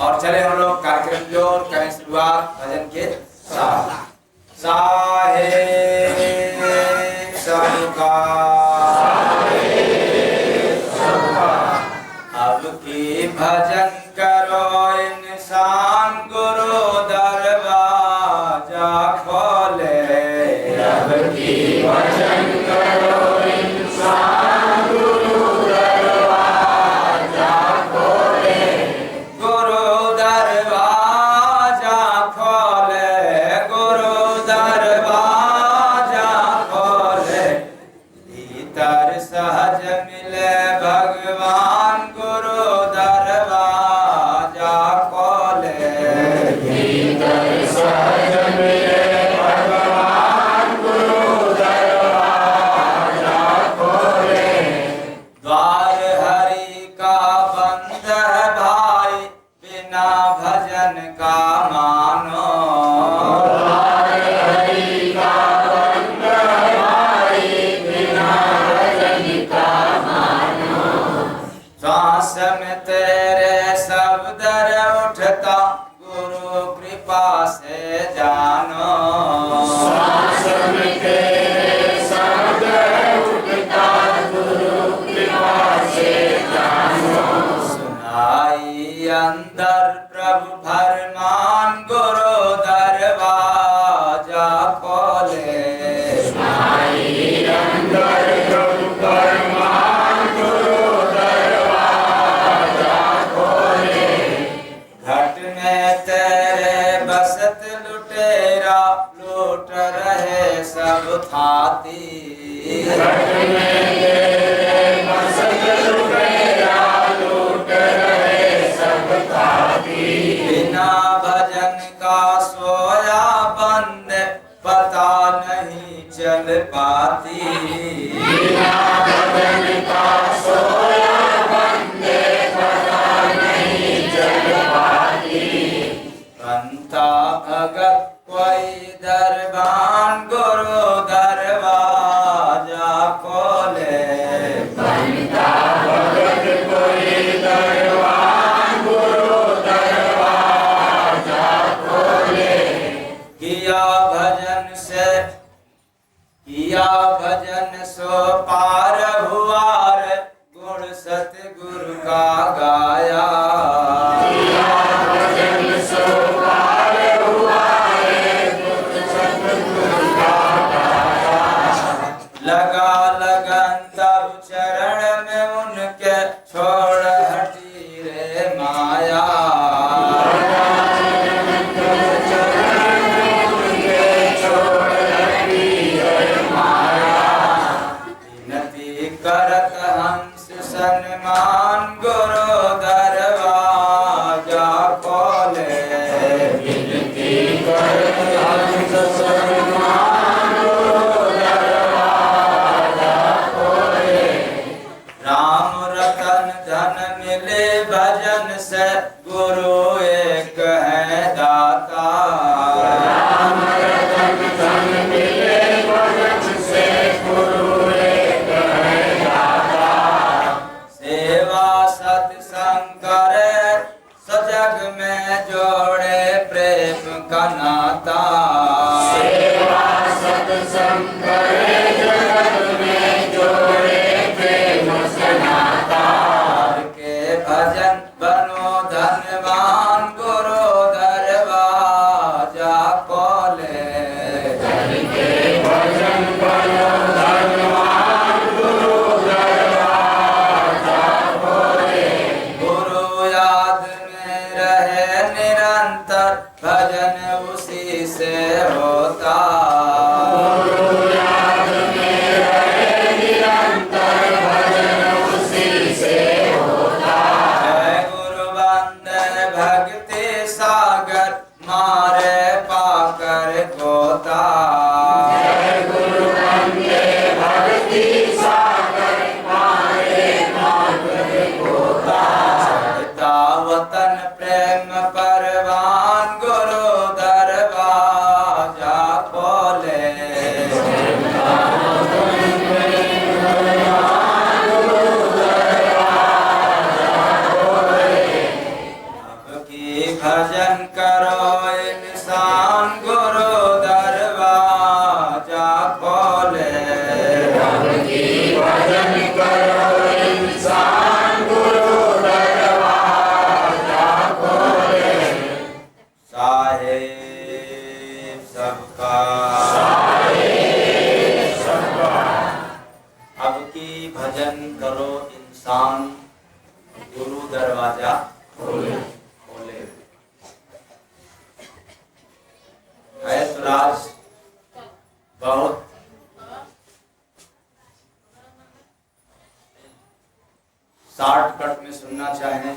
और चले हम लोग कार्यक्रम की ओर करें शुरुआत भजन के साथ। साहेब सबका अब की भजन करो इंसान गुरु दरवाजा खोले। अब की भजन करो इंसान गुरु दरवाजा खोले। गुरु दरवाजा खोले, गुरु दरवाजा खोले। भीतर सहज मिले भगवान गुरु दरवाजा खोले। भीतर सहज मिले भगवान गुरु दरवाजा खोले। द्वार हरि का बंद है भाई बिना भजन का मानो। द्वार हरि का बंद है भाई बिना भजन का मानो। श्वास में तेरे सब दर उठता गुरु कृपा से जानो। श्वास में तेरे सब दर उठता गुरु कृपा से जानो। सुनाई अंदर प्रभु फरमान गुरु दरवाजा खोले। सुनाई अंदर प्रभु फरमान गुरु दरवाजा खोले। घट में तेरे बसत लुटेरा लूट रहे सब थाती। घट में तेरे बसत लुटेरा लूट रहे सब थाती। बिना भजन का सोया बंद पता नहीं चल पाती। बिना भजन का सोया बंद पता नहीं चल पाती। बनता भगत कोई दरबान गुरु दरवाजा खोले। बनता भगत कोई दरबान गुरु दरवाजा खोले। किया भजन सो पार हुआ रे गुण सतगुरु का गाया। किया भजन सो पार हुआ रे गुण सतगुरु का गाया। लगा लगन तब चरण में उनके छोड़ हटी रे माया। लगा लगन तब चरण में उनके छोड़ हटी रे माया। विनती करत हंस सन्मान गुरु दरवाजा खोले। विनती करत हंस सन्मान गुरु दरवाजा खोले। राम रतन धन मिले भजन से गुरु एक है दाता। राम रतन धन मिले भजन से गुरु एक है दाता। सेवा सत्संग करे सजग में जोड़े प्रेम का नाता। सेवा सत्संग करे जगत में जोड़े प्रेम से नाता। के भजन बनो धनवान गुरु दरवाजा खोले। के भजन बनो धनवान गुरु दरवाजा खोले। गुरु याद में रहे निरंतर भजन उसी से होता। गुरु याद में रहे निरंतर भजन उसी से होता। जय गुरु वंदन भक्ति सागर मारे पाकर गोता। जय गुरु वंदन भक्ति सागर मारे पाकर गोता। सदा वतन प्रेम परवान गुरु दरवाजा खोले। अब की भजन करो इंसान गुरु दरवाजा खोले। रब की भजन करो इंसान गुरु दरवाजा खोले। साहेब सबका अब की भजन करो इंसान गुरु दरवाजा खोले। है सुराज बहुत शॉर्टकट में सुनना चाहें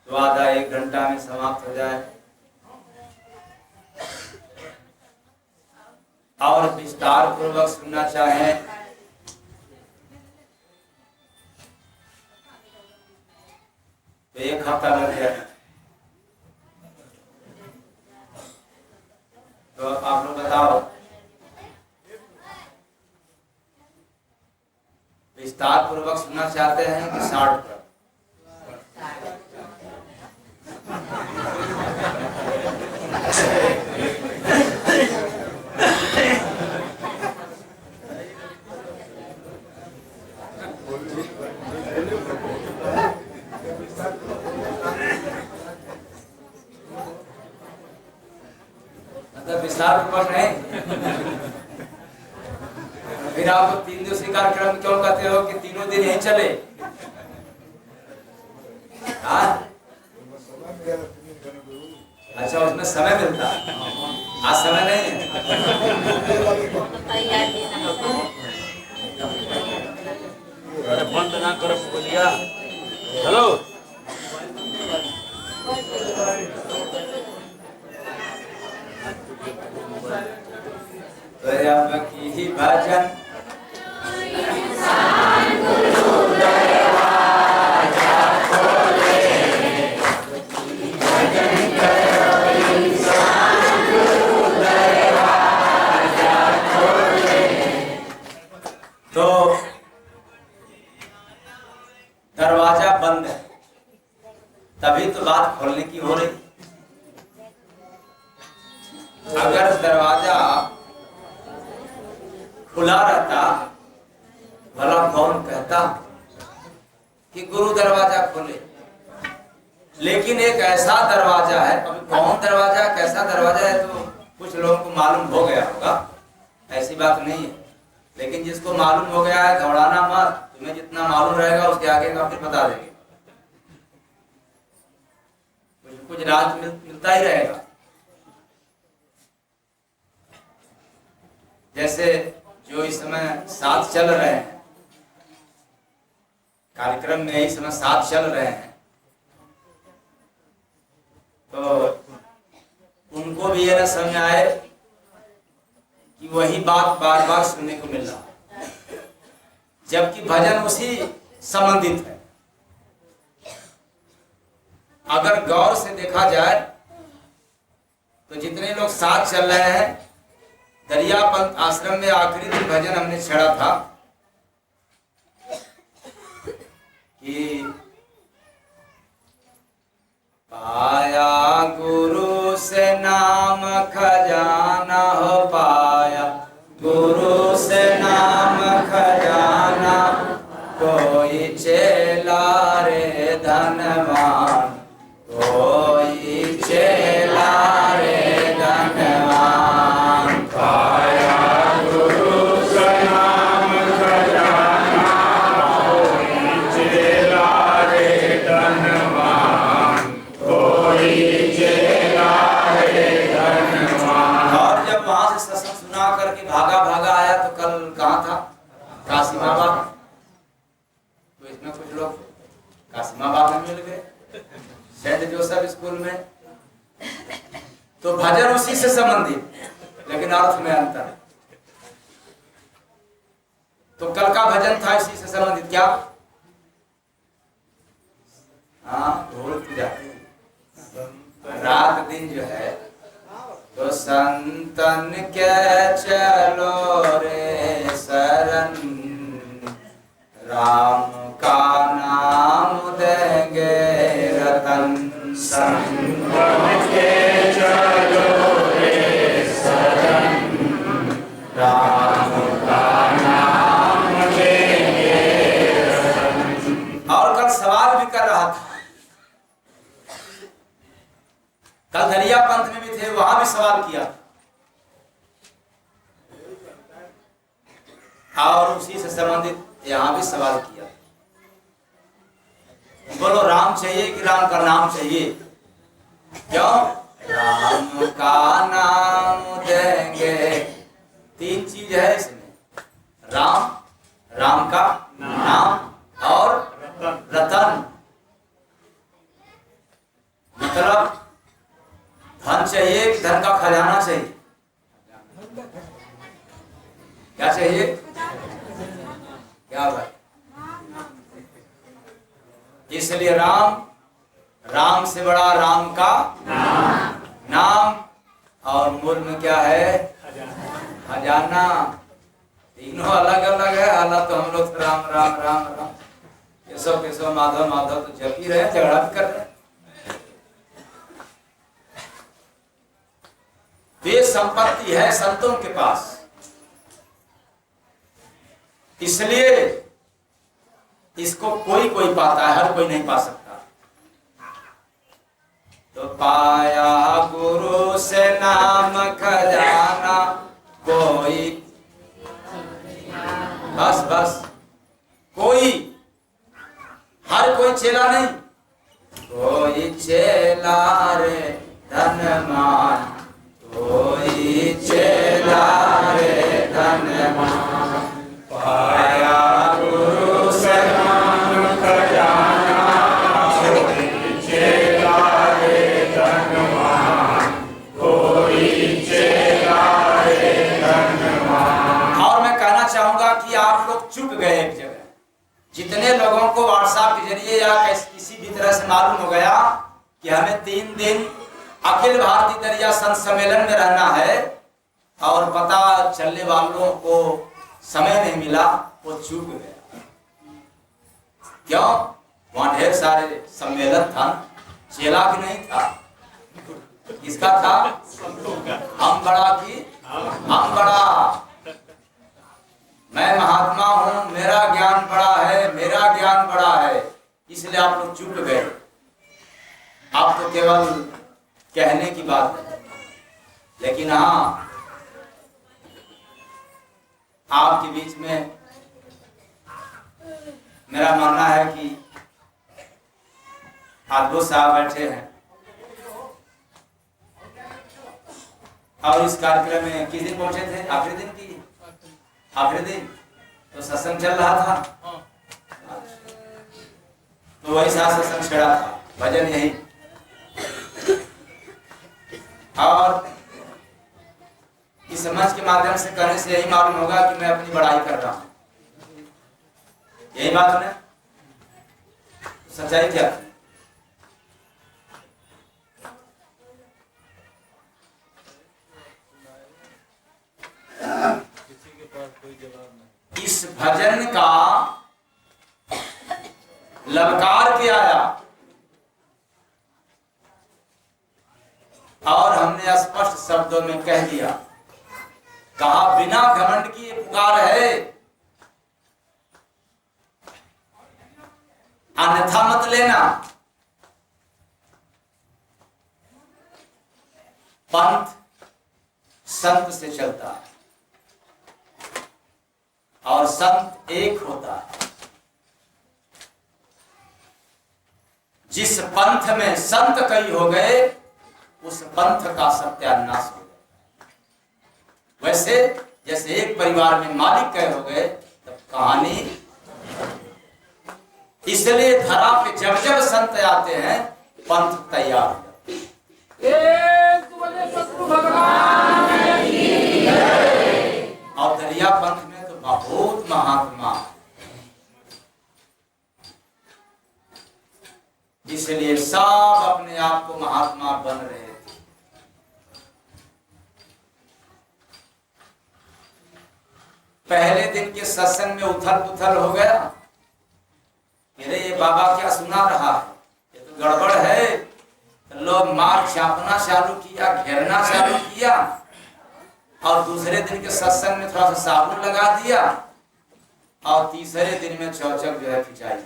तो आधा 1 घंटा में समाप्त हो जाए, और विस्तार पूर्वक सुनना चाहें तो 1 हफ्ता लग जाए। तो आप लोग बताओ, विस्तार पूर्वक सुनना चाहते हैं कि शॉर्टकट? विस्तार पूर्वक नहीं। फिर आप 3 दिवसीय कार्यक्रम क्यों कहते हो कि तीनों दिन यही चले? हाँ? अच्छा, उसमें समय मिलता, आज समय नहीं है। बंद ना करो बोलिया। हेलो, रब की भजन इंसान गुरु दरवाजा खोले। भजन करो इंसान गुरु दरवाजा खोले। तो दरवाजा बंद है, तभी तो बात खोलने की हो रही। अगर दरवाजा खुला रहता, भला कौन कहता कि गुरु दरवाजा खोले। लेकिन एक ऐसा दरवाजा है, अभी कौन दरवाजा कैसा दरवाजा है तो कुछ लोगों को मालूम हो गया होगा, ऐसी बात नहीं है। लेकिन जिसको मालूम हो गया है घबराना मत, तुम्हें जितना मालूम रहेगा उसके आगे का फिर बता देंगे। कुछ राज मिलता ही रहेगा। जैसे जो इस समय साथ चल रहे हैं कार्यक्रम में, इस समय साथ चल रहे हैं, तो उनको भी ये ना समझ आए कि वही बात बार बार सुनने को मिल रहा, जबकि भजन उसी संबंधित है। अगर गौर से देखा जाए तो जितने लोग साथ चल रहे हैं, दरियापंथ आश्रम में आखिरी दिन भजन हमने छेड़ा था कि पाया गुरु से नाम खजाना हो पाया, गुरु से नाम खजाना, कोई चेला रे धनवान, कोई चेला रे धनवान। पाया गुरु से नाम खजाना, कोई चेला रे धनवान, कोई चेला रे धनवान। और जब वहां से सत्संग सुना करके भागा भागा आया तो कल कहाँ था? कासिमाबाद। तो इसमें कुछ लोग कासिमाबाद में मिल गए, सेंट जोसेफ स्कूल में। तो भजन उसी से संबंधित, लेकिन अर्थ में अंतर है। तो कल का भजन था इसी से संबंधित। क्या? हाँ, ढोल की जाती है। रात दिन जो है तो संतन के चलो रे शरण, राम का नाम दे सवाल भी कर रहा था। कल दरिया पंथ में भी थे, वहां भी सवाल किया और उसी से संबंधित यहाँ भी सवाल किया। बोलो राम चाहिए कि राम का नाम चाहिए? क्यों? राम का नाम देंगे। तीन चीज है इसमें, राम, राम का नाम और रतन। मतलब धन चाहिए कि धन का खजाना चाहिए? क्या चाहिए? क्या भाई? इसलिए राम, राम से बड़ा राम का नाम और मूल में क्या है? खजाना। तीनों अलग अलग है। हालांकि तो हम लोग राम राम राम राम केशव केशव माधव माधव तो जप ही रहे, झगड़ा भी कर रहे। वे संपत्ति है संतों के पास, इसलिए इसको कोई कोई पाता है, हर कोई नहीं पा सकता। तो पाया गुरु से नाम खजाना कोई, बस बस कोई, हर कोई चेला नहीं। कोई चेला रे धनमान, कोई चेला रे धनमान। पाया गुरु से नाम खजाना कोई चेला रे धनवान, कोई चेला रे धनवान। और मैं कहना चाहूंगा कि आप लोग चुप गए एक जगह। जितने लोगों को व्हाट्सएप के जरिए या किसी भी तरह से मालूम हो गया कि हमें 3 दिन अखिल भारतीय दरिया संत सम्मेलन में रहना है और पता चलने वालों को समय नहीं मिला, वो चूक गया। क्यों? वहां ढेर सारे सम्मेलन था, चेला भी नहीं था। किसका था? हम बड़ा की हम बड़ा, मैं महात्मा हूं, मेरा ज्ञान बड़ा है, मेरा ज्ञान बड़ा है, इसलिए आप लोग चुप गए। आप तो केवल कहने की बात है, लेकिन हाँ आपके बीच में मेरा मानना है कि अद्भुत साहब बैठे हैं और इस कार्यक्रम में किस दिन पहुंचे थे? आखिरी दिन की आखिरी दिन तो सत्संग चल रहा था, तो वही साथ सत्संग छेड़ा था, भजन यही। और इस मंच के माध्यम से करने से यही मालूम होगा कि मैं अपनी बड़ाई कर रहा हूं। यही बात है, सच्चाई क्या थी? इस भजन का ललकार के आया और हमने स्पष्ट शब्दों में कह दिया, कहा बिना घमंड की ये पुकार है, अन्यथा मत लेना। पंथ संत से चलता है और संत एक होता है। जिस पंथ में संत कई हो गए, उस पंथ का सत्यानाश हो गया। वैसे जैसे एक परिवार में मालिक कई हो गए, तब कहानी। इसलिए धरा पे जब जब संत आते हैं, पंथ तैयार हो जाते हैं। और दरिया पंथ में तो बहुत महात्मा, इसलिए सब अपने आप को महात्मा बन रहे थे। पहले दिन के सत्संग में उथल पुथल हो गया, अरे ये बाबा क्या सुना रहा है, ये तो गड़बड़ है। तो लोग मार छापना चालू किया, घेरना चालू किया, और दूसरे दिन के सत्संग में थोड़ा सा साबुन लगा दिया, और तीसरे दिन में चौचक जो है खिंचाई।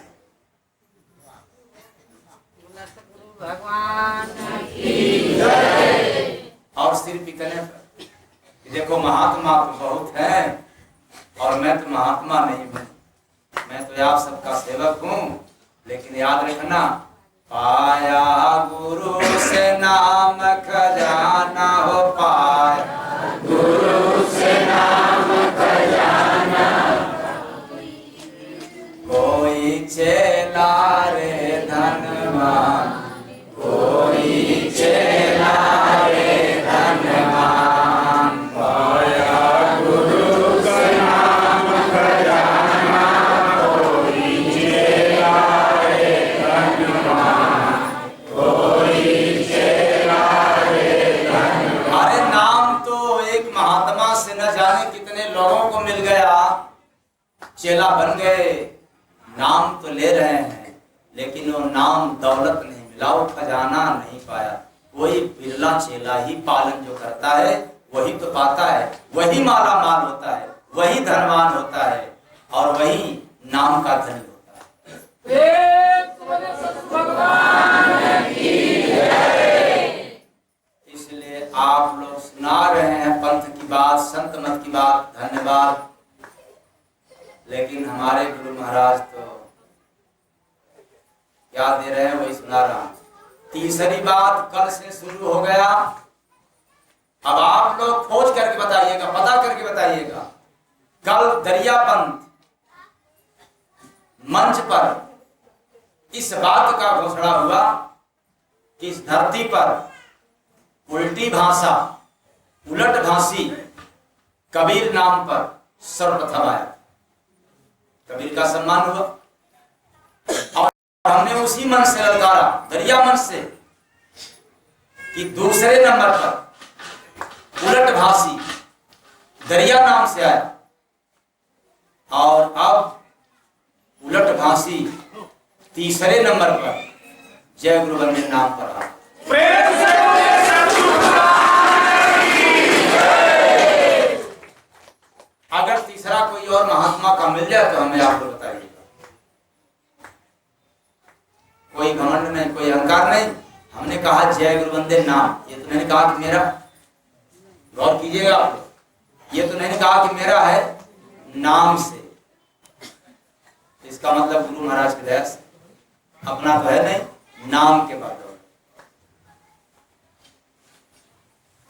भगवान और सिर्फ इतने पर कि देखो महात्मा तो बहुत हैं और मैं तो महात्मा नहीं हूँ, मैं तो आप सबका सेवक हूँ। लेकिन याद रखना, पाया गुरु से नाम खजाना हो, पाया गुरु से नाम खजाना, कोई चेला रे धनवान, कोई चेला रे धनवान। पाया गुरु का नाम खजाना, कोई चेला रे धनवान, कोई चेला रे धनवान। अरे नाम तो एक महात्मा से न जाने कितने लोगों को मिल गया, चेला बन गए, नाम तो ले रहे हैं लेकिन वो नाम दौलत नहीं मिला, वो खजाना नहीं पाया। कोई बिरला चेला ही पालन जो करता है वही तो पाता है, वही माला माल होता है, वही धनवान होता है और वही नाम का धनी होता है। इसलिए आप लोग सुना रहे हैं पंथ की बात, संत मत की बात, धन्यवाद। लेकिन हमारे गुरु महाराज तो क्या दे रहे हैं वही सुना रहा हूं। तीसरी बात कल से शुरू हो गया, अब आप लोग खोज करके बताइएगा, पता करके बताइएगा। कल दरियापंथ मंच पर इस बात का घोषणा हुआ कि इस धरती पर उल्टी भाषा, उलट भाषी कबीर नाम पर सर्वप्रथम आया, कबीर का सम्मान हुआ। और हमने उसी मन से ललकारा, दरिया मन से, कि दूसरे नंबर पर उलट भाषी दरिया नाम से आया और अब उलट भाषी तीसरे नंबर पर जय गुरु वंदे नाम पर आया। अगर तीसरा कोई और महात्मा का मिल जाए तो हमें आपको बताइएगा। कोई घमंड नहीं, कोई अहंकार नहीं। हमने कहा जय गुरु वंदे नाम, ये तो नहीं कहा कि मेरा, गौर कीजिएगा आप, ये तो नहीं कहा कि मेरा है, नाम से। इसका मतलब गुरु महाराज के दया से, अपना तो है नहीं, नाम के बाद।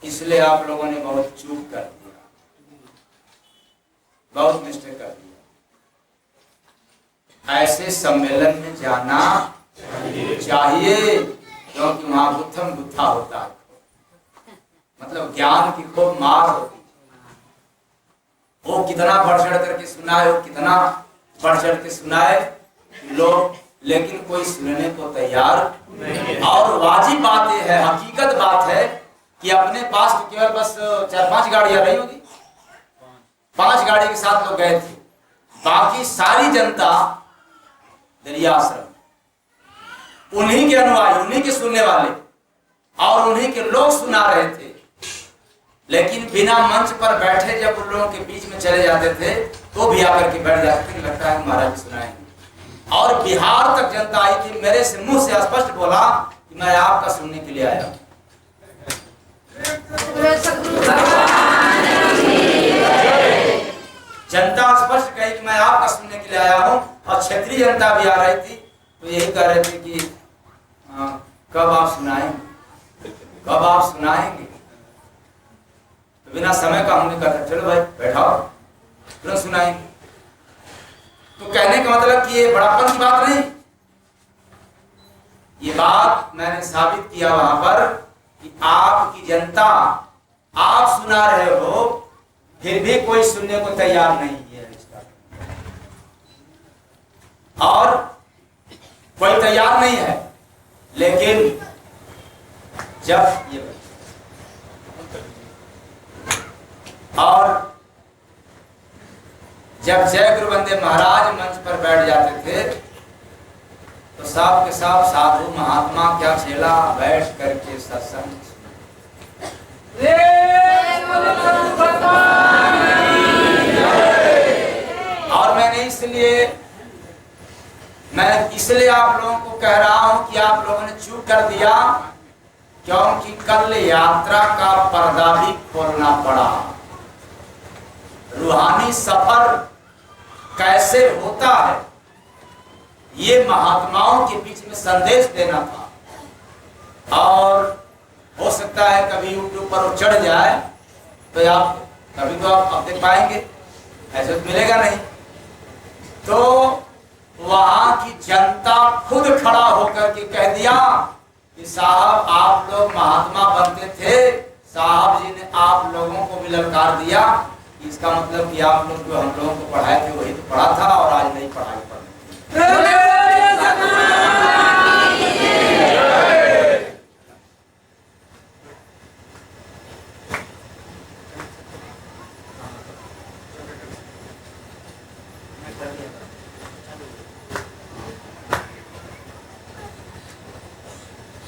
इसलिए आप लोगों ने बहुत चूक कर दिया, बहुत मिस्टेक कर दिया। ऐसे सम्मेलन में जाना चाहिए क्योंकि वहां गुत्थम गुत्था होता है, मतलब ज्ञान की खूब मार होती है। वो कितना बढ़ चढ़ करके सुनाए, वो कितना बढ़ चढ़ के सुनाए लोग, लेकिन कोई सुनने को तैयार नहीं। और वाजिब बात यह है, हकीकत बात है कि अपने पास तो केवल बस 4-5 गाड़ियां रही होगी, 5 गाड़ी के साथ लोग गए थे, बाकी सारी जनता दरिया आश्रम, उन्हीं के अनुयायी, उन्हीं के सुनने वाले और उन्हीं के लोग सुना रहे थे। लेकिन बिना मंच पर बैठे जब उन लोगों के बीच में चले जाते थे तो भी आकर के बैठ जाते थे, लगता है महाराज जी सुनाएंगे। और बिहार तक जनता आई थी, मेरे से मुंह से स्पष्ट बोला कि मैं आपका सुनने के लिए आया। जनता स्पष्ट कही कि मैं आपका सुनने के लिए आया हूं। और क्षेत्रीय जनता भी आ रही थी तो यही कह रहे थे कि कब आप सुनाएंगे, कब आप सुनाएंगे। तो बिना समय का हमने कहा चलो भाई बैठाओ, तुरंत सुनाएंगे। तो कहने का मतलब कि ये बड़ापन की बात नहीं, ये बात मैंने साबित किया वहां पर कि आपकी जनता, आप सुना रहे हो फिर भी कोई सुनने को तैयार नहीं है, और कोई तैयार नहीं है। लेकिन जब ये और जब जय गुरु वंदे महाराज मंच पर बैठ जाते थे तो साफ के साफ साधु महात्मा क्या चेला बैठ करके सत्संग। और मैंने इसलिए मैं इसलिए आप लोगों को कह रहा हूं कि आप लोगों ने चूक कर दिया, क्योंकि कल यात्रा का पर्दा भी खोलना पड़ा। रूहानी सफर कैसे होता है, ये महात्माओं के बीच में संदेश देना था। और हो सकता है कभी यूट्यूब पर वो चढ़ जाए तो आप कभी तो आप देख पाएंगे, ऐसे तो मिलेगा नहीं। तो वहां की जनता खुद खड़ा होकर के कह दिया कि साहब आप लोग महात्मा बनते थे, साहब जी ने आप लोगों को भी ललकार दिया। इसका मतलब कि आप लोग जो हम लोगों को पढ़ाए थे वही तो पढ़ा था और आज नहीं पढ़ाई पढ़।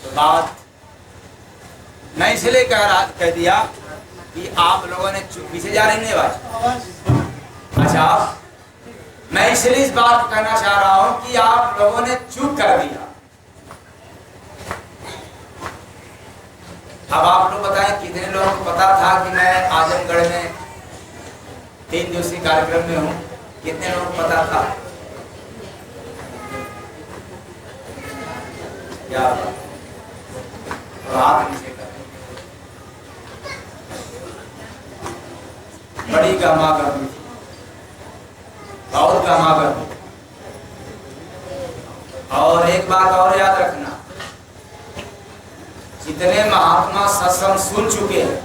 तो बात मैं इसलिए कह दिया कि आप लोगों ने पीछे जा रही बात। अच्छा, मैं इसलिए इस बात को कहना चाह रहा हूं कि आप लोगों ने चूक कर दिया। अब आप लोग बताएं कितने लोगों को पता था कि मैं आजमगढ़ में 3 दिवसीय कार्यक्रम में हूं? कितने लोगों को पता था? क्या हाथ नीचे कर, बड़ी गमा गर्मी थी, बहुत गमा गर्मी। और एक बात और याद रखना, जितने महात्मा सत्संग सुन चुके हैं,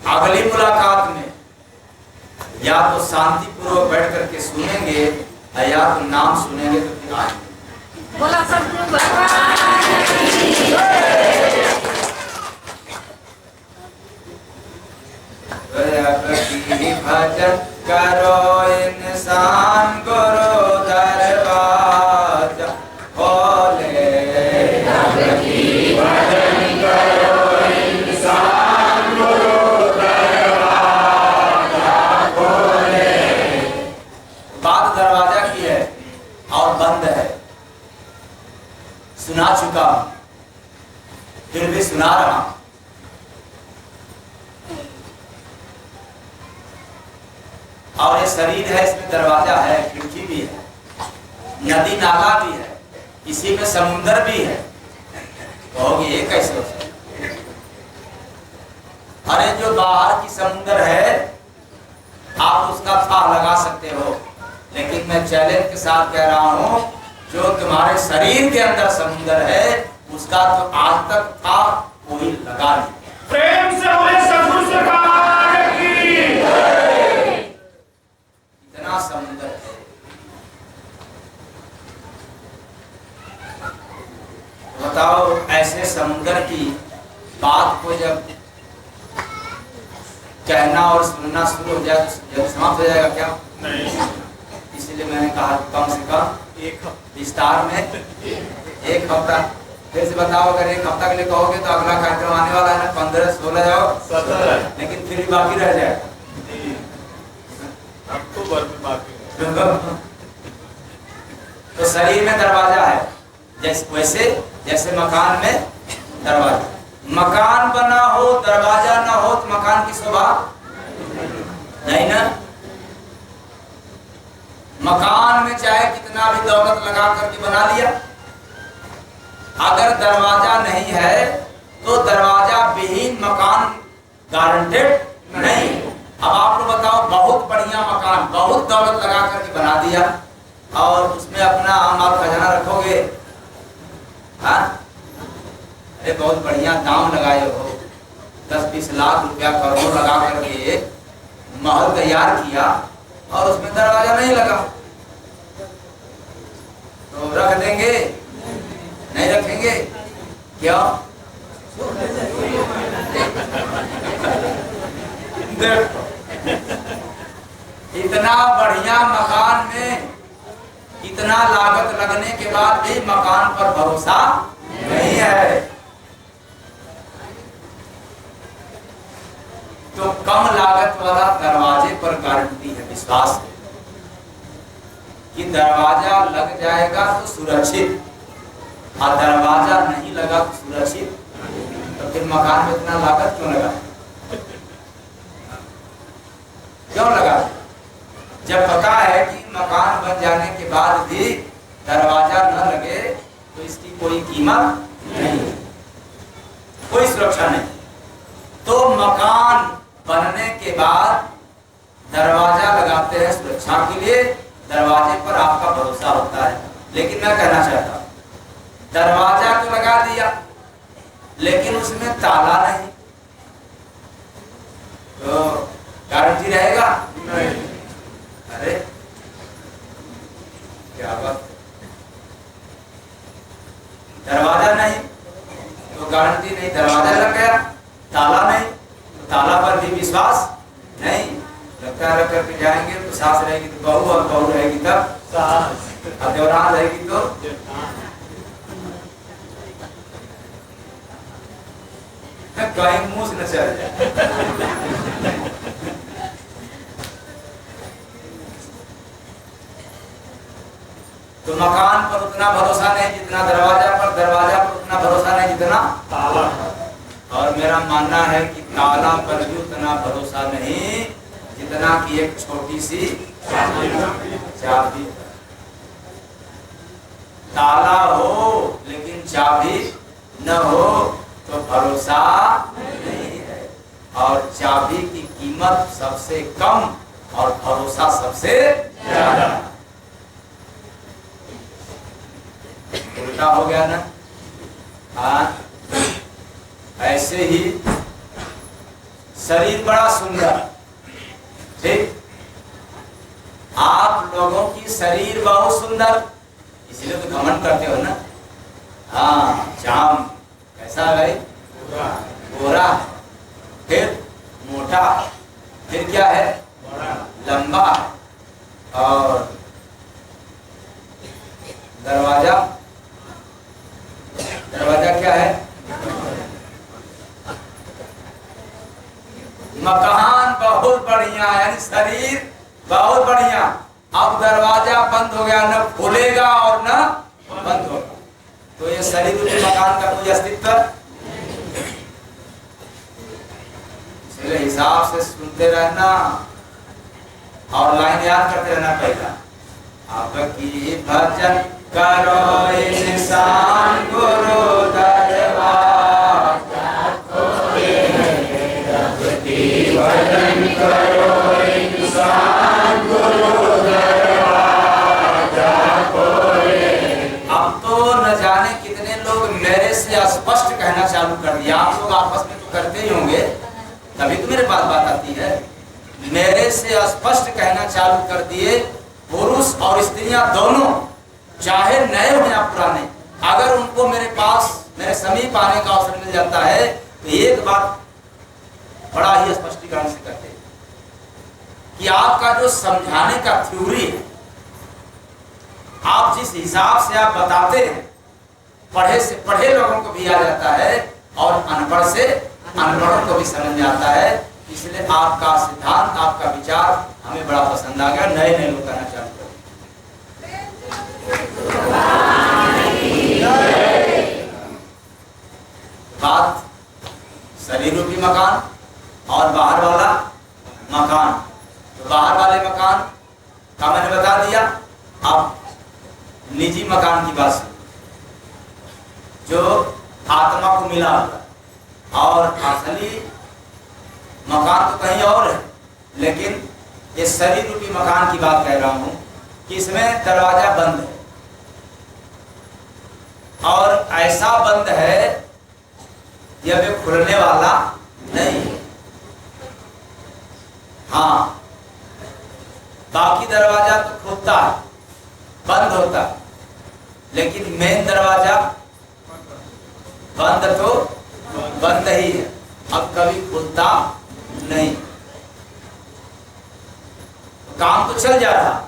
अगली मुलाकात में या तो शांतिपूर्वक बैठ करके सुनेंगे या तो नाम सुनेंगे तो फिर आएंगे। बोला सतगुरु भगवान की भजन करो इंसान गुरु दरवाजा खोले। भजन करो इंसान गुरु दरवाजा खोले। बात दरवाजा की है और बंद है, सुना चुका फिर भी सुना रहा। और ये शरीर है, इसमें दरवाजा है, खिड़की भी है, नदी नाला भी है, इसी में समुंदर भी है। कहोगे ये कैसे हो सकता? अरे जो बाहर की समुंदर है आप उसका था लगा सकते हो, लेकिन मैं चैलेंज के साथ कह रहा हूं जो तुम्हारे शरीर के अंदर समुंदर है उसका तो आज तक था कोई लगा नहीं। प्रेम से बोले सतगुरु सरकार की। इतना समुंदर है। बताओ ऐसे समुंदर की बात को जब कहना और सुनना शुरू हो जाए तो समाप्त हो जाएगा क्या? नहीं। इसलिए मैंने कहा कम से कम विस्तार में 1 हफ्ता। फिर से बताओ, अगर 1 हफ्ता के लिए कहोगे तो अगला कार्यक्रम आने वाला है ना 15, 16 जाओ 17, लेकिन फिर भी बाकी रह जाएगा। अक्टूबर में बाकी। तो शरीर में दरवाजा है, वैसे जैसे मकान में दरवाजा। मकान बना हो दरवाजा ना हो तो मकान की शोभा नहीं ना। मकान में चाहे कितना भी दौलत लगा करके बना लिया, अगर दरवाजा नहीं है तो दरवाजा विहीन मकान गारंटेड नहीं। अब आप लोग बताओ, बहुत बढ़िया मकान, बहुत दौलत लगा करके बना दिया और उसमें अपना माल खजाना रखोगे, हाँ? अरे बहुत बढ़िया दाम लगाए हो, 10-20 लाख रुपया करोड़ लगा करके महल तैयार किया और उसमें दरवाजा नहीं लगा तो रख देंगे? नहीं रखेंगे। क्या इतना बढ़िया मकान में इतना लागत लगने के बाद भी मकान पर भरोसा नहीं है तो कम लागत वाला दरवाजे पर गारंटी है, विश्वास है। कि दरवाजा लग जाएगा तो सुरक्षित, और दरवाजा नहीं लगा तो सुरक्षित, तो फिर मकान में इतना लागत क्यों लगा? क्यों लगा? जब पता है कि मकान बन जाने के बाद भी दरवाजा न लगे तो इसकी कोई कीमत नहीं, कोई सुरक्षा नहीं। तो मकान बनने के बाद दरवाजा लगाते हैं सुरक्षा के लिए, दरवाजे पर आपका भरोसा होता है। लेकिन मैं कहना चाहता हूं, दरवाजा तो लगा दिया लेकिन उसमें ताला नहीं, तो गारंटी रहेगा? नहीं। अरे क्या बात, दरवाजा नहीं तो गारंटी नहीं, दरवाजा लग गया ताला नहीं तो ताला पर भी विश्वास नहीं। लगता रख करके जाएंगे तो सास रहेगी तो बहू, और बहू रहेगी तब सास, और देवरान रहेगी तो कहीं मुंह से न चल जाए। तो मकान पर उतना भरोसा नहीं जितना दरवाजा पर, दरवाजा पर उतना भरोसा नहीं जितना ताला। और मेरा मानना है कि ताला पर भी उतना भरोसा नहीं जितना कि एक छोटी सी चाबी। ताला हो लेकिन चाबी न हो तो भरोसा नहीं है। और चाबी की कीमत सबसे कम और भरोसा सबसे ज्यादा। उल्टा हो गया ना? हाँ, ऐसे ही शरीर बड़ा सुंदर, ठीक, आप लोगों की शरीर बहुत सुंदर, इसलिए तो घमंड करते हो ना। हाँ, चाम कैसा है भाई? गोरा, फिर मोटा, फिर क्या है? लंबा, और दरवाजा, दरवाजा क्या है? मकान बहुत बढ़िया, यानी शरीर बहुत बढ़िया। अब दरवाजा बंद हो गया, न खुलेगा और न बंद होगा, तो ये शरीर के मकान का कोई अस्तित्व। इसलिए हिसाब से सुनते रहना और लाइन याद करते रहना। पहला आपकी भजन करो इंसान गुरु दरबाजा खोले, भजन करो इंसान गुरु दरबाजा खोले। अब तो न जाने कितने लोग मेरे से स्पष्ट कहना चालू कर दिया। आप लोग आपस में तो करते ही होंगे, तभी तो मेरे पास बात आती है। मेरे से स्पष्ट कहना चालू कर दिए, पुरुष और स्त्रियां दोनों, चाहे नए हो या पुराने, अगर उनको मेरे पास, मेरे समीप आने का अवसर मिल जाता है तो एक बात बड़ा ही स्पष्टीकरण से कहते हैं कि आपका जो समझाने का थ्योरी है, आप जिस हिसाब से आप बताते हैं, पढ़े से पढ़े लोगों को भी आ जाता है और अनपढ़ से अनपढ़ों को भी समझ में आता है। इसलिए आपका सिद्धांत, आपका विचार हमें बड़ा पसंद आ गया। नए नए लोग कहना चालू करें। बात शरीर रूपी मकान और बाहर वाला मकान। तो बाहर वाले मकान का मैंने बता दिया। अब निजी मकान की बात सुनो, जो आत्मा को मिला हुआ, और असली मकान तो कहीं और है, लेकिन ये शरीर रूपी मकान की बात कह रहा हूं कि इसमें दरवाजा बंद है, और ऐसा बंद है कि अब ये खुलने वाला नहीं है। हाँ, बाकी दरवाजा तो खुलता है, बंद होता है, लेकिन मेन दरवाजा बंद तो बंद ही है, अब कभी खुलता नहीं। काम तो चल जा रहा,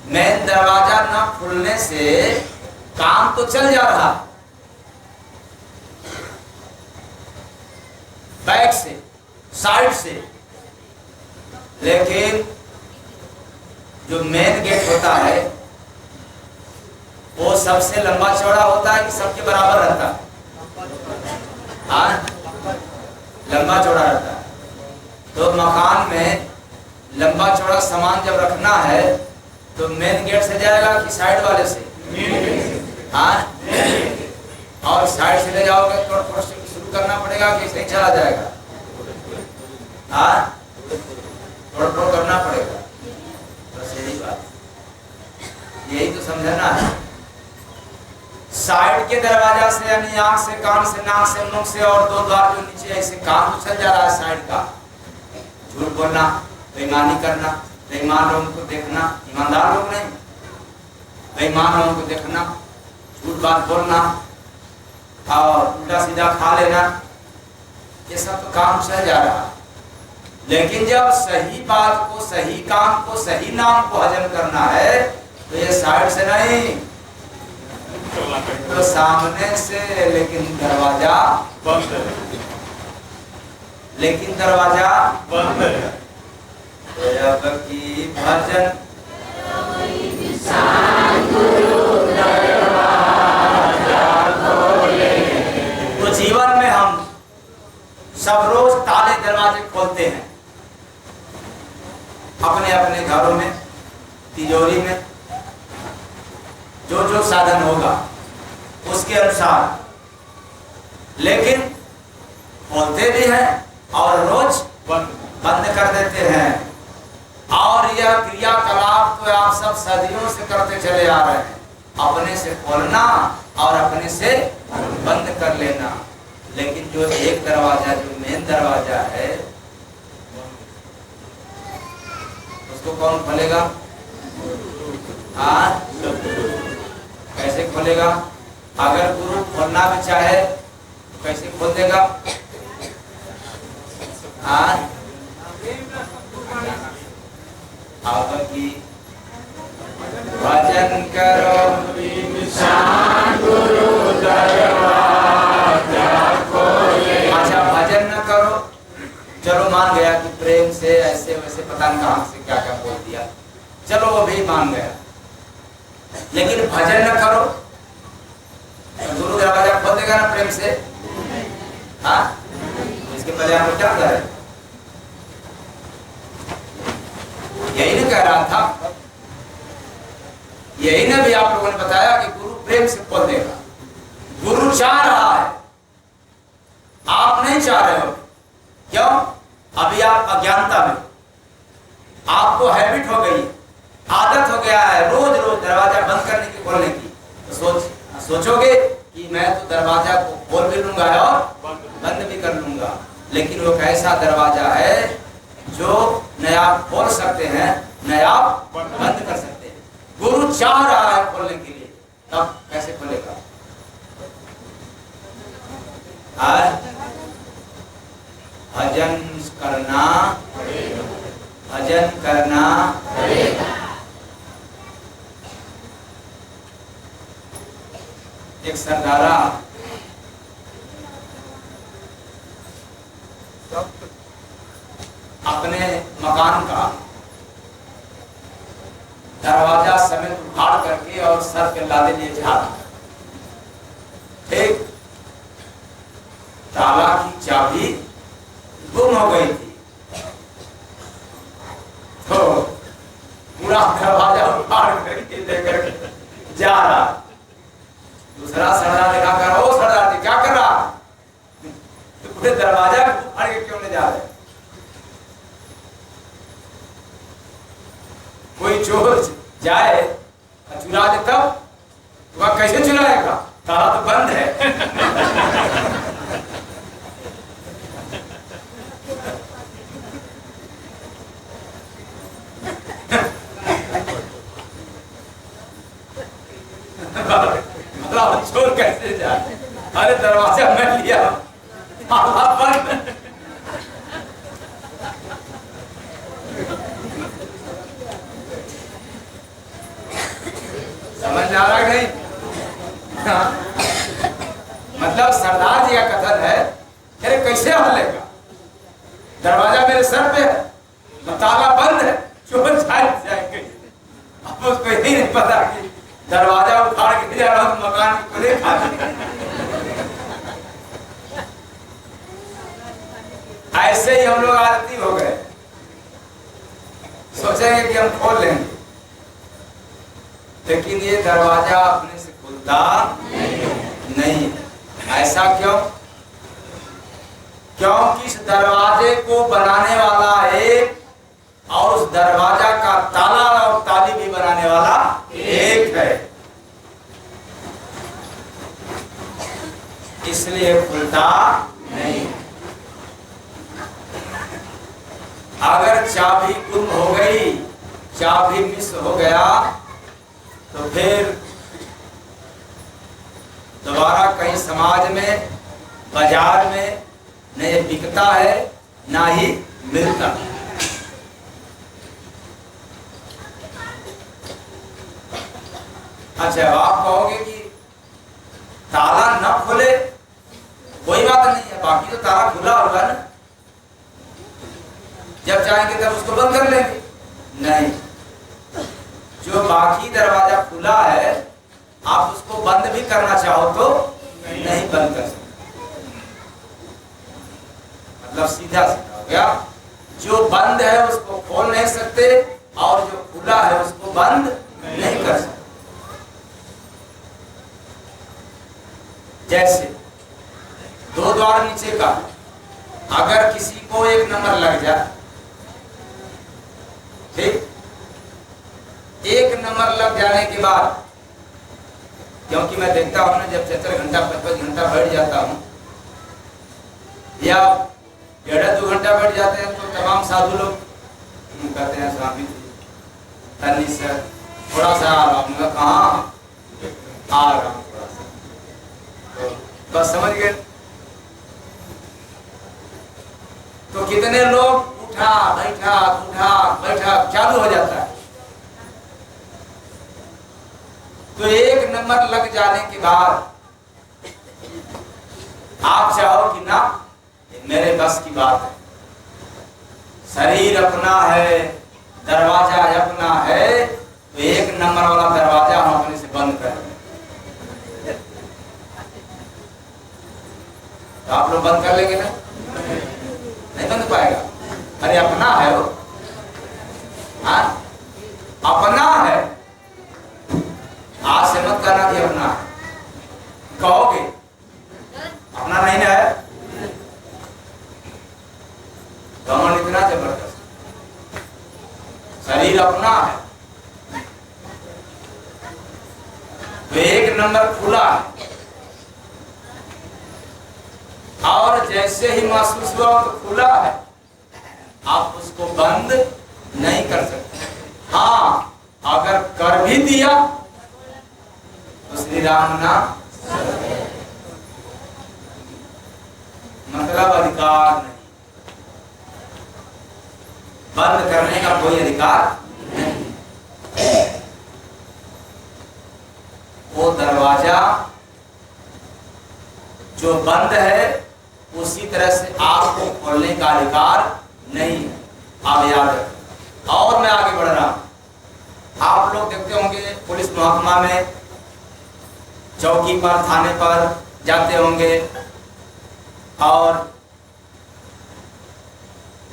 मेन दरवाजा ना खुलने से काम तो चल जा रहा, बैक से, साइड से, लेकिन जो मेन गेट होता है वो सबसे लंबा चौड़ा होता है कि सबके बराबर रहता है? हाँ, लंबा चौड़ा रहता है। तो मकान में लंबा चौड़ा सामान जब रखना है तो मेन गेट से जाएगा कि साइड वाले से? हाँ, और साइड से ले जाओगे तो थोड़ा शुरू करना पड़ेगा कि सही चला जाएगा? हाँ, थोड़ा करना पड़ेगा। बस यही बात, यही तो समझना है। साइड के दरवाजा से यानी आंख से, कान से, नाक से, मुंह से और दो द्वार जो नीचे ऐसे काम उछल जा रहा है साइड का। झूठ बोलना, बेईमानी करना, बेईमान लोगों को देखना, ईमानदार लोग नहीं, बेईमान लोगों को देखना, झूठ बात बोलना और उल्टा सीधा खा लेना, ये सब तो काम चल जा रहा है। लेकिन जब सही बात को, सही काम को, सही नाम को हजम करना है तो ये साइड से नहीं तो सामने से। लेकिन दरवाजा बंद है, लेकिन दरवाजा बंद है। जब की भजन तो जीवन में हम सब रोज ताले दरवाजे खोलते हैं अपने अपने घरों में, तिजोरी में, जो जो साधन होगा उसके अनुसार, लेकिन खोलते भी हैं और रोज बंद कर देते हैं। और यह क्रियाकलाप तो आप सब सदियों से करते चले आ रहे हैं, अपने से खोलना और अपने से बंद कर लेना। लेकिन जो एक दरवाजा, जो मेन दरवाजा है, उसको कौन खोलेगा? हाँ, कैसे खोलेगा? अगर गुरु खोलना भी चाहे तो कैसे खोल देगा? हाँ, आपकी भजन करो गुरु दरवाजा खोले। अच्छा, भजन न करो, चलो मान गया कि प्रेम से ऐसे वैसे पता नहीं कहां से क्या क्या बोल दिया, चलो वो भी मान गया। लेकिन भजन न करो तो गुरु दरवाजा खोल देगा ना प्रेम से? हाँ, इसके पहले आप क्या करें? यही ना कह रहा था, यही ना भी आप लोगों ने बताया कि गुरु प्रेम से खोल देगा। गुरु चाह रहा है, आप नहीं चाह रहे हो। क्यों? अभी आप अज्ञानता में, आपको हैबिट हो गई, आदत हो गया है रोज रोज दरवाजा बंद करने की, खोलने की। तो सोचोगे कि मैं तो दरवाजा को खोल भी लूंगा और बंद भी कर लूंगा। लेकिन वो कैसा दरवाजा है जो न आप खोल सकते हैं न आप बंद कर सकते हैं। गुरु चाह रहा है खोलने के लिए, तब कैसे खोलेगा? भजन करना, भजन करना एक सरदारा अपने मकान का दरवाजा समेत उखाड़ करके और सर के लादे लिए जा रहा। एक ताला की चाबी गुम हो गई थी, तो पूरा दरवाजा उखाड़ करके लेकर जा रहा। दूसरा सरदार देखा कर, ओ सरदार जी क्या कर रहा? तो पूरे दरवाजा उखाड़ के क्यों ले जा रहे? कोई चोर जाए चुरा दे तब वह कैसे चुराएगा? ताला तो बंद है। मतलब चोर कैसे जाए? अरे दरवाजा मैं लिया, ताला बंद। समझ आ रहा है नहीं? मतलब सरदार जी का कथन है, अरे कैसे हलेगा? दरवाजा मेरे सर पे है, ताला बंद है, चोर जाएंगे। अब उसको यही नहीं पता कि दरवाजा उखाड़ के जा रहा हूँ मकान खुले खाली। ऐसे ही हम लोग आदती हो गए, सोचेंगे कि हम खोल लेंगे, लेकिन ये दरवाजा अपने से खुलता नहीं। ऐसा क्यों? क्योंकि इस दरवाजे को बनाने वाला एक और उस दरवाजा का ताला और ताली भी बनाने वाला एक है, इसलिए खुलता नहीं। अगर चाबी गुम हो गई, चाबी मिस हो गया, तो फिर दोबारा कहीं समाज में, बाजार में न ये बिकता है ना ही मिलता। अच्छा, आप कहोगे कि ताला न खुले कोई बात नहीं है, बाकी तो ताला खुला होगा ना, जब चाहेंगे तब उसको बंद कर लेंगे। नहीं, जो बाकी दरवाजा खुला है आप उसको बंद भी करना चाहो तो नहीं बंद कर सकते। मतलब सीधा सीधा हो गया, जो बंद है उसको खोल नहीं सकते और जो खुला है उसको बंद नहीं कर सकते। जैसे दो द्वार नीचे का, अगर किसी को एक नंबर लग जाए, ठीक, एक नंबर लग जाने के बाद, क्योंकि मैं देखता हूं ना, जब 4 घंटा 5 घंटा बैठ जाता हूं या 1.5-2 घंटा बैठ जाते हैं, तो तमाम साधु लोग कहते हैं स्वामी जी तन्नी से थोड़ा सा आ रहा हूँ। कहाँ आ रहा हूँ थोड़ा सा, तो बस समझ गए। तो कितने लोग उठा बैठा चालू हो जाता है। तो एक नंबर लग जाने के बाद आप चाहो कि ना मेरे बस की बात है, शरीर अपना है, दरवाजा अपना है, तो एक नंबर वाला दरवाजा हम अपने से बंद कर दें। तो आप लोग बंद कर लेंगे ना? नहीं बंद पाएगा। अरे अपना है वो, हाँ अपना है, आज से मत करना कि अपना कहोगे, अपना नहीं है। घमंड इतना जबरदस्त, शरीर अपना है, तो एक नंबर खुला है, और जैसे ही महसूस हुआ तो खुला है, आप उसको बंद नहीं कर सकते। हाँ, अगर कर भी दिया तो श्री राम नाम, मतलब अधिकार नहीं, बंद करने का कोई अधिकार नहीं। वो दरवाजा जो बंद है उसी तरह से आपको खोलने का अधिकार नहीं है, आप याद रखें। और मैं आगे बढ़ रहा हूं, आप लोग देखते होंगे पुलिस महकमा में, चौकी पर, थाने पर जाते होंगे, और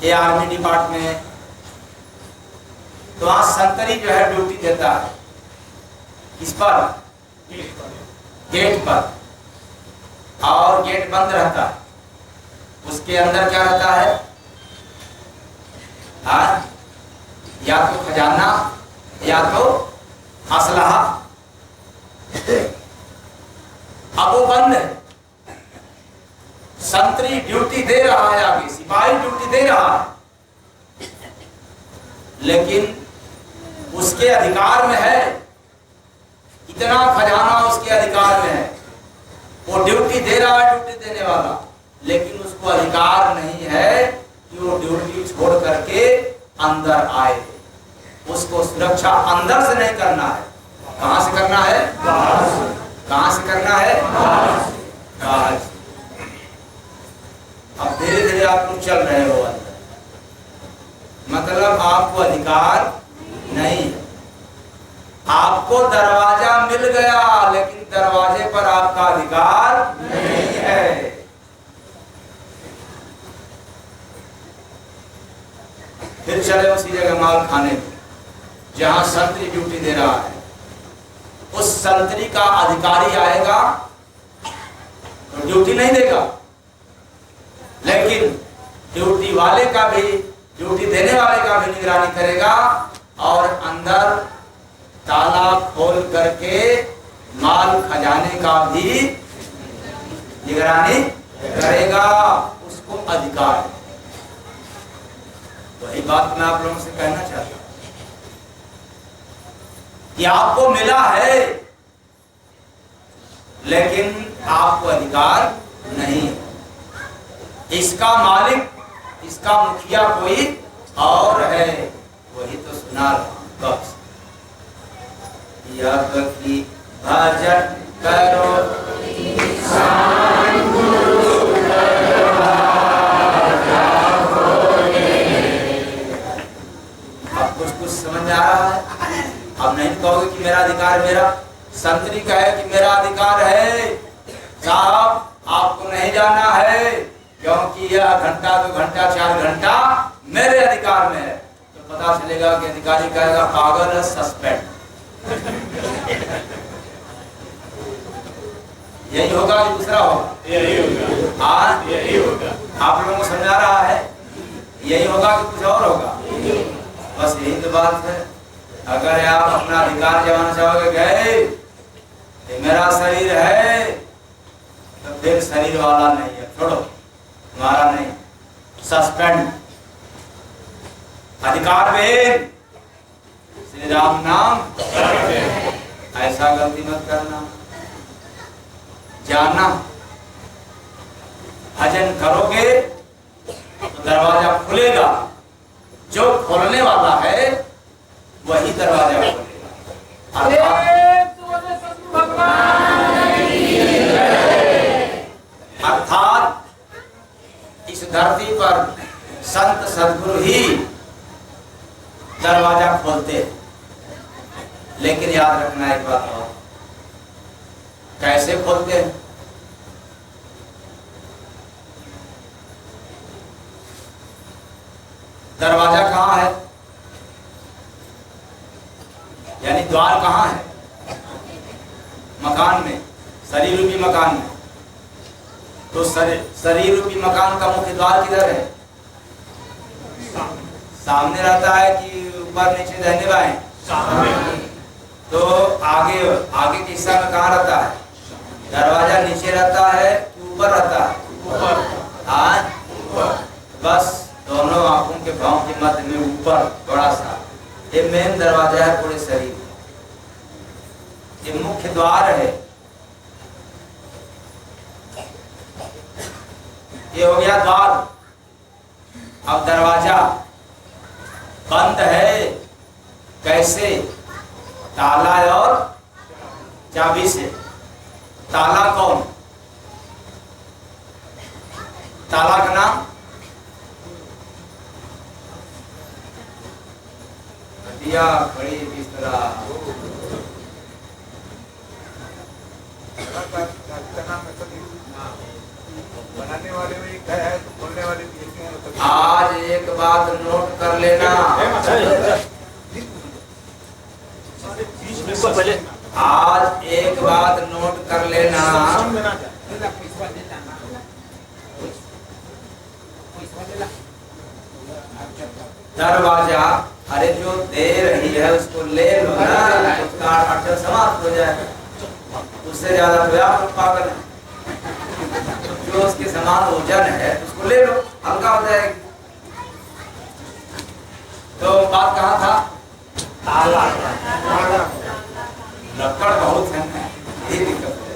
ये आर्मी डिपार्टमेंट, तो वहां संतरी जो है ड्यूटी देता है, किस पर? गेट पर, और गेट बंद रहता है, उसके अंदर क्या रहता है? हाँ, या तो खजाना या तो असलहा। अब वो बंद है, संतरी ड्यूटी दे रहा है, आगे सिपाही ड्यूटी दे रहा है, लेकिन उसके अधिकार में है, इतना खजाना उसके अधिकार में है, वो ड्यूटी दे रहा है, ड्यूटी देने वाला, लेकिन उसको अधिकार नहीं है कि वो ड्यूटी छोड़ करके अंदर आए। उसको सुरक्षा अंदर से नहीं करना है, कहां से करना है? कहां से करना है? बाहर से। अब धीरे धीरे आप लोग चल रहे हो अंदर, मतलब आपको अधिकार नहीं है। आपको दरवाजा मिल गया, लेकिन दरवाजे पर आपका अधिकार नहीं है। फिर चले उसी जगह माल खाने में जहां संतरी ड्यूटी दे रहा है। उस संतरी का अधिकारी आएगा तो ड्यूटी नहीं देगा, लेकिन ड्यूटी वाले का भी, ड्यूटी देने वाले का भी निगरानी करेगा और अंदर ताला खोल करके माल खजाने का भी निगरानी करेगा। उसको अधिकार है। वही बात मैं आप लोगों से कहना चाहता हूं कि आपको मिला है, लेकिन आपको अधिकार नहीं। इसका मालिक, इसका मुखिया कोई और है। वही तो सुना रहा हूं। यज्ञ की भजन करो अब कुछ समझ में आ रहा है? अब नहीं कहोगे कि मेरा अधिकार, मेरा संतरी कहे कि मेरा अधिकार है, साहब आपको नहीं जाना है क्योंकि यह घंटा 2 घंटा 4 घंटा मेरे अधिकार में है। तो पता चलेगा कि अधिकारी कहेगा पागल है, सस्पेंड। यही होगा कि दूसरा होगा? यही होगा। हाँ यही होगा। आप लोगों को समझा रहा है? यही होगा कि कुछ और होगा? बस यही तो बात है। अगर आप अपना अधिकार जमाना चाहोगे, गए ये मेरा शरीर है, तो फिर शरीर वाला नहीं है, छोड़ो, हमारा नहीं, सस्पेंड। अधिकार में श्री राम नाम, ऐसा गलती मत करना। जानना भजन करोगे तो दरवाजा खुलेगा। जो खोलने वाला है वही दरवाजा खोलेगा। अर्थात इस धरती पर संत सद्गुरु ही दरवाजा खोलते हैं। लेकिन याद रखना एक बात और, कैसे खोलते हैं? दरवाजा कहाँ है, यानी द्वार कहाँ है? मकान में, शरीर रूपी मकान में। तो शरीर रूपी मकान का मुख्य द्वार किधर है? सामने रहता है कि ऊपर नीचे दाहिने बाएं? सामने। तो आगे के हिस्सा में कहाँ रहता है? दरवाजा नीचे रहता है कि ऊपर रहता है? ऊपर। हाँ, बस दोनों आंखों के भाव के मध्य में ऊपर बड़ा सा ये मेन दरवाजा है पूरे शरीर। ये मुख्य द्वार है। ये हो गया द्वार। अब दरवाजा बंद है, कैसे? ताला और चाबी से। ताला कौन? ताला का नाम खटिया, खड़ी, बिस्तरा। बनाने वाले में एक है, खोलने वाले भी एक है। आज एक बात नोट कर लेना। आज एक बात नोट कर लेना। दरवाजा, अरे जो दे रही है उसको ले लो ना, उसका अड़चन समाप्त हो जाए। उससे ज्यादा तो आप पागल है। जो उसके समान वजन है उसको ले लो, हल्का हो जाएगी। तो बात कहाँ था? ताला। लक्कड़ बहुत है, ये दिक्कत है।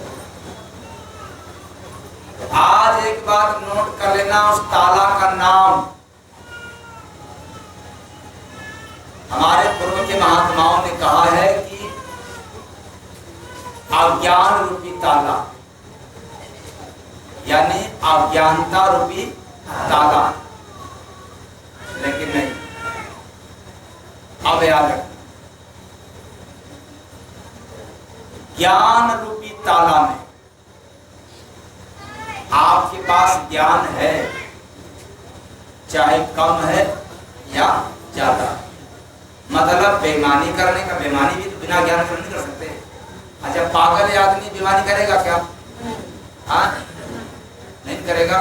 तो आज एक बात नोट कर लेना, उस ताला का नाम। हमारे पूर्व के महात्माओं ने कहा है कि अज्ञान रूपी ताला, यानी अज्ञानता रूपी ताला। लेकिन नहीं, अब याद रखना, ज्ञान रूपी ताला में आपके पास ज्ञान है, चाहे कम है या ज्यादा। मतलब बेईमानी करने का, बेईमानी भी तो बिना ज्ञान के नहीं कर सकते। अच्छा पागल आदमी बेईमानी करेगा क्या? हाँ नहीं करेगा,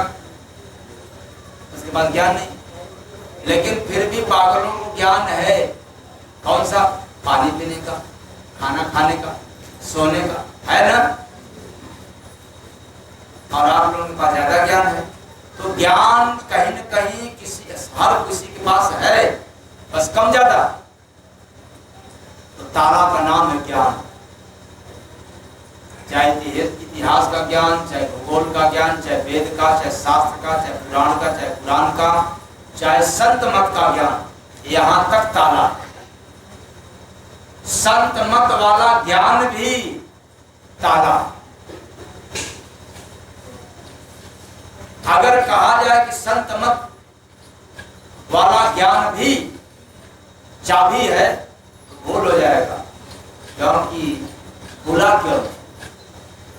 उसके पास ज्ञान नहीं। लेकिन फिर भी पागलों को ज्ञान है, कौन सा? पानी पीने का, खाना खाने का, सोने का, है ना? और आप लोगों के पास ज्यादा ज्ञान है। तो ज्ञान कहीं न कहीं हर किसी के पास है, बस कम ज्यादा। तो ताला का नाम है ज्ञान। चाहे इतिहास का ज्ञान, चाहे भूगोल का ज्ञान, चाहे वेद का, चाहे शास्त्र का, चाहे पुराण का, चाहे पुराण का, चाहे संत मत का ज्ञान, यहां तक ताला। संत मत वाला ज्ञान भी ताला। अगर कहा जाए कि संत मत वाला ज्ञान भी चाबी है तो भूल हो जाएगा, क्योंकि खुला क्यों?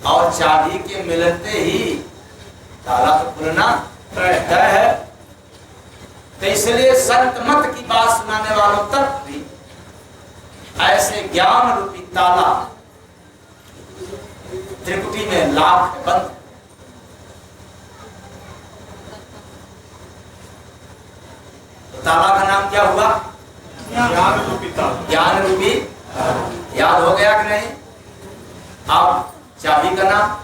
और चाबी के मिलते ही ताला तो खुलना तय है। तो इसलिए संत मत की बात सुनाने वालों तक भी ऐसे ज्ञान रूपी ताला त्रिकुटी में लाख बंद। तो ताला का नाम क्या हुआ? ज्ञान रूपी ताला। ज्ञान रूपी, याद हो गया कि नहीं? अब चाबी का नाम?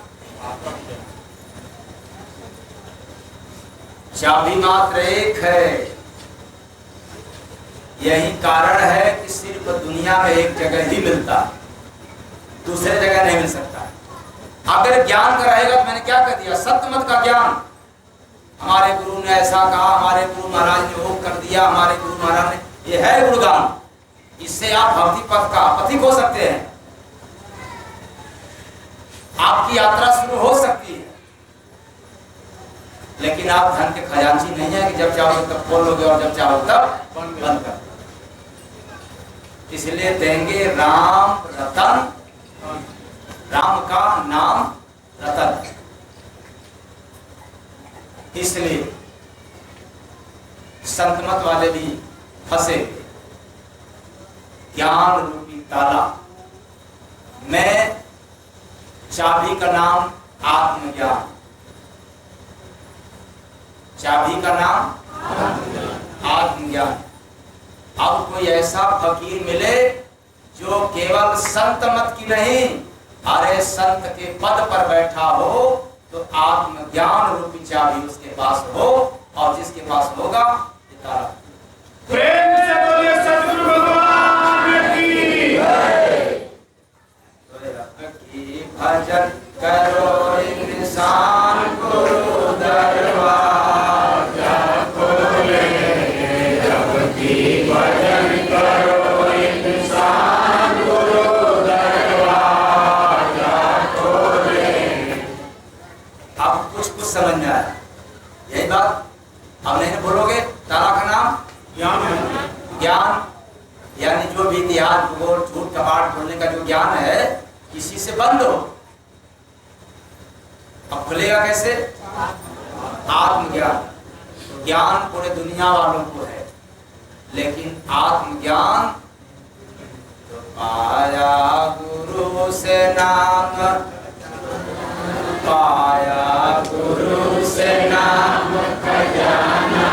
चाबी मात्र एक है। यही कारण है कि सिर्फ दुनिया में एक जगह ही मिलता, दूसरे जगह नहीं मिल सकता। अगर ज्ञान का रहेगा तो मैंने क्या कह दिया, सत्य मत का ज्ञान, हमारे गुरु ने ऐसा कहा, हमारे गुरु महाराज ने वो कर दिया, हमारे गुरु महाराज ने, ये है गुणगान। इससे आप भक्ति पथ का पथिक हो सकते हैं, आपकी यात्रा शुरू हो सकती है। लेकिन आप धन के खजांची नहीं है कि जब चाहो तब खोलोगे और जब चाहो तब बंद कर। इसलिए देंगे राम रतन, राम का नाम रतन। इसलिए संतमत वाले भी फंसे। ज्ञान रूपी ताला में चाबी का नाम आत्मज्ञान। चाबी का नाम आत्मज्ञान। अब कोई ऐसा फकीर मिले जो केवल संत मत की नहीं, अरे संत के पद पर बैठा हो, तो आत्मज्ञान रूपी चाबी उसके पास हो, और जिसके पास होगा ये ताला। प्रेम से बोलिए सद्गुरु भगवान की जय। भजन करो इंसान गुरु दरवाजा खोले, जबकि भजन करो इंसान गुरु दरवाजा खोले। अब कुछ समझ में आया, यही बात। अब नहीं बोलोगे ताला का नाम ज्ञान है। ज्ञान, यानी जो भी इतिहास भूगोल झूठ कपाट बोलने का जो ज्ञान है, इसी से बंद हो। अब खुलेगा कैसे? आत्मज्ञान। ज्ञान पूरे दुनिया वालों को है, लेकिन आत्मज्ञान तो पाया गुरु से नाम, पाया गुरु से नाम खजाना,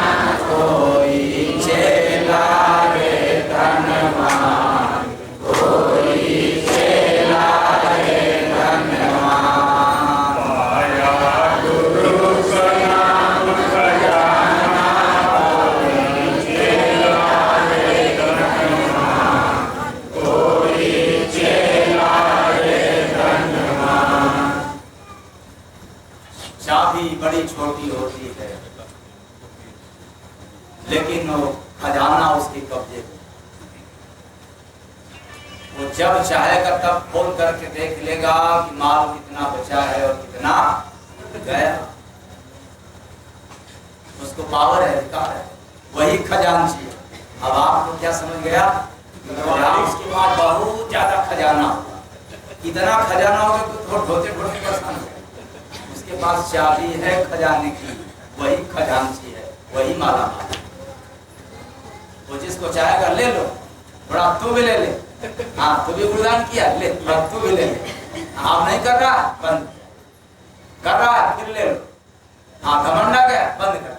कोई चेला रे धनवान, कोई चेला रे धनवान। पाया गुरु का नाम खजाना, कोई चेला रे धनवान, कोई चेला रे धनवान। चाबी बड़ी छोटी होती है, लेकिन वो खजाना उसके कब्जे में। वो जब चाहेगा तब खोल करके देख लेगा कि माल कितना बचा है और कितना गया। उसको पावर है, अधिकार है, वही खजांची है। अब आपको क्या समझ गया? उसके पास बहुत ज्यादा खजाना होगा, इतना खजाना होगा तो ढोते ढोते परेशान हो। उसके पास चाबी है खजाने की, वही खजांची है, वही माला माल। वो जिसको चाहेगा ले लो, थोड़ा तू भी ले ले। हाँ, तू भी गुणगान किया, ले थोड़ा तू भी ले ले। आप नहीं कर रहा, बंद कर रहा है, फिर ले लो। हाँ, घमंड आ गया, बंद कर।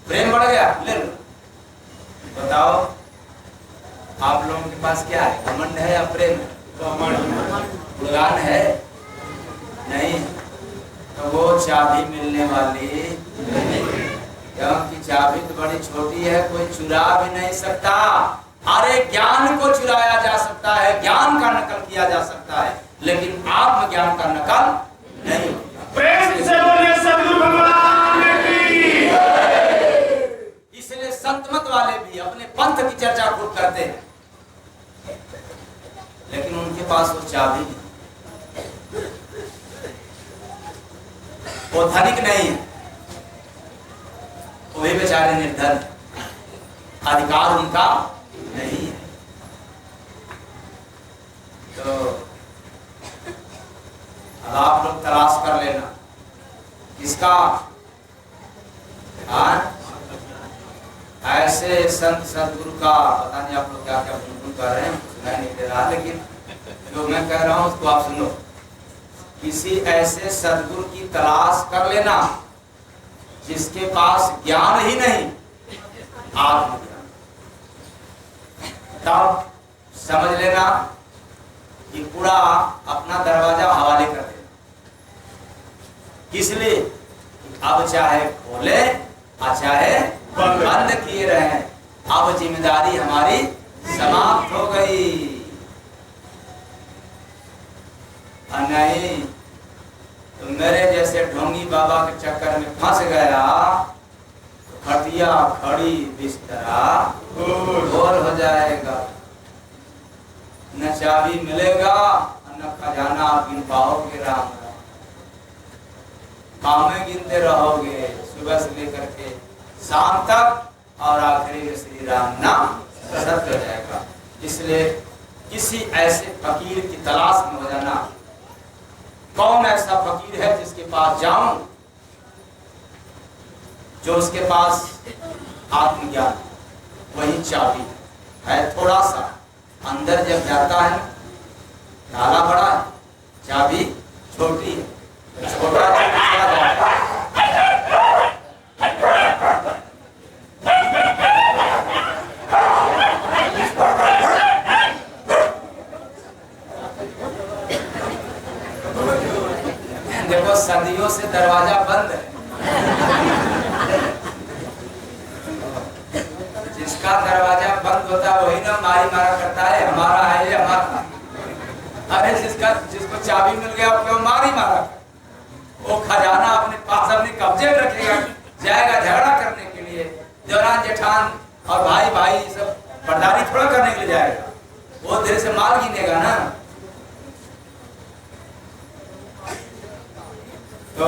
प्रेम बढ़ गया, ले लो। बताओ आप लोगों के पास क्या है, घमंड है या प्रेम है? गुणगान है नहीं, तो वो चाबी मिलने वाली, क्योंकि चाबी तो बड़ी छोटी है, कोई चुरा भी नहीं सकता। अरे ज्ञान को चुराया जा सकता है, ज्ञान का नकल किया जा सकता है, लेकिन आत्मज्ञान का नकल नहीं। प्रेम से बोलिए सद्गुरु भगवान की। इसलिए संत मत वाले भी अपने पंथ की चर्चा खूब करते हैं, लेकिन उनके पास वो चाबी नहीं, वो धनिक नहीं है, वो भी बेचारे निर्धन, अधिकार उनका नहीं है। तो अब आप लोग तलाश कर लेना किसका। ऐसे संत सदगुरु का पता नहीं आप लोग क्या क्या गुनगुन कर रहे हैं, सुनाई नहीं दे रहा, लेकिन जो मैं कह रहा हूं उसको आप सुनो। किसी ऐसे सदगुरु की तलाश कर लेना जिसके पास ज्ञान ही नहीं, आत्मज्ञान। तब समझ लेना कि पूरा अपना दरवाजा हवाले कर देना। किस लिए? अब चाहे खोले और चाहे बंद किए रहे, अब जिम्मेदारी हमारी समाप्त हो गई। नहीं तो मेरे जैसे ढोंगी बाबा के चक्कर में फंस गया तो खटिया खड़ी बिस्तरा गोल हो जाएगा, न चाबी मिलेगा न खजाना गिन पाओगे। राम राम कामें गिनते रहोगे सुबह से लेकर के शाम तक, और आखिरी में श्री राम नाम सत्य हो जाएगा। इसलिए किसी ऐसे फकीर की तलाश में हो जाना। कौन ऐसा फकीर है जिसके पास जाऊं, जो उसके पास आत्मज्ञान, वही चाबी है। थोड़ा सा अंदर जब जाता है, ताला बड़ा है, चाबी छोटी है, छोटा जाता है। देखो सदियों से दरवाजा बंद है, जिसका दरवाजा बंद होता है वही ना मारी मारा करता है, हमारा है ये हमारा। अरे जिसको चाबी मिल गया वो क्यों मारी मारा? वो खजाना अपने पास अपने कब्जे में रखेगा, जाएगा झगड़ा करने के लिए। देवरान जेठान और भाई भाई सब बर्दारी थोड़ा करने के लिए जाएगा, वो धीरे से माल गिनेगा ना। तो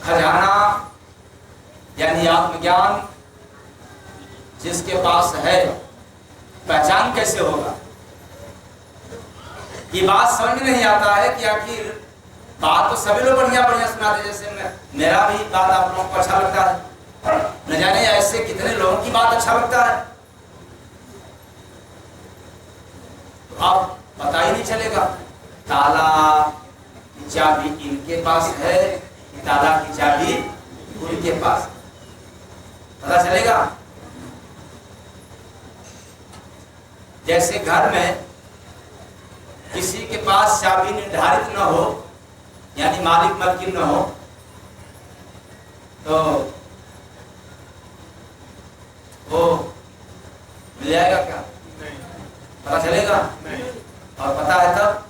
खजाना यानी आत्मज्ञान जिसके पास है, पहचान कैसे होगा? ये बात समझ में नहीं आता है कि आखिर बात तो सभी लोग बढ़िया बढ़िया सुनाते, जैसे मेरा भी बात आप लोगों को अच्छा लगता है, न जाने ऐसे कितने लोगों की बात अच्छा लगता है, तो अब पता ही नहीं चलेगा ताला की चाबी इनके पास है कि ताला की चाबी उनके पास, पता चलेगा? जैसे घर में किसी के पास चाबी निर्धारित न हो, यानी मालिक मलकिन न हो, तो वो मिल जाएगा क्या? नहीं। पता चलेगा? नहीं। और पता है तब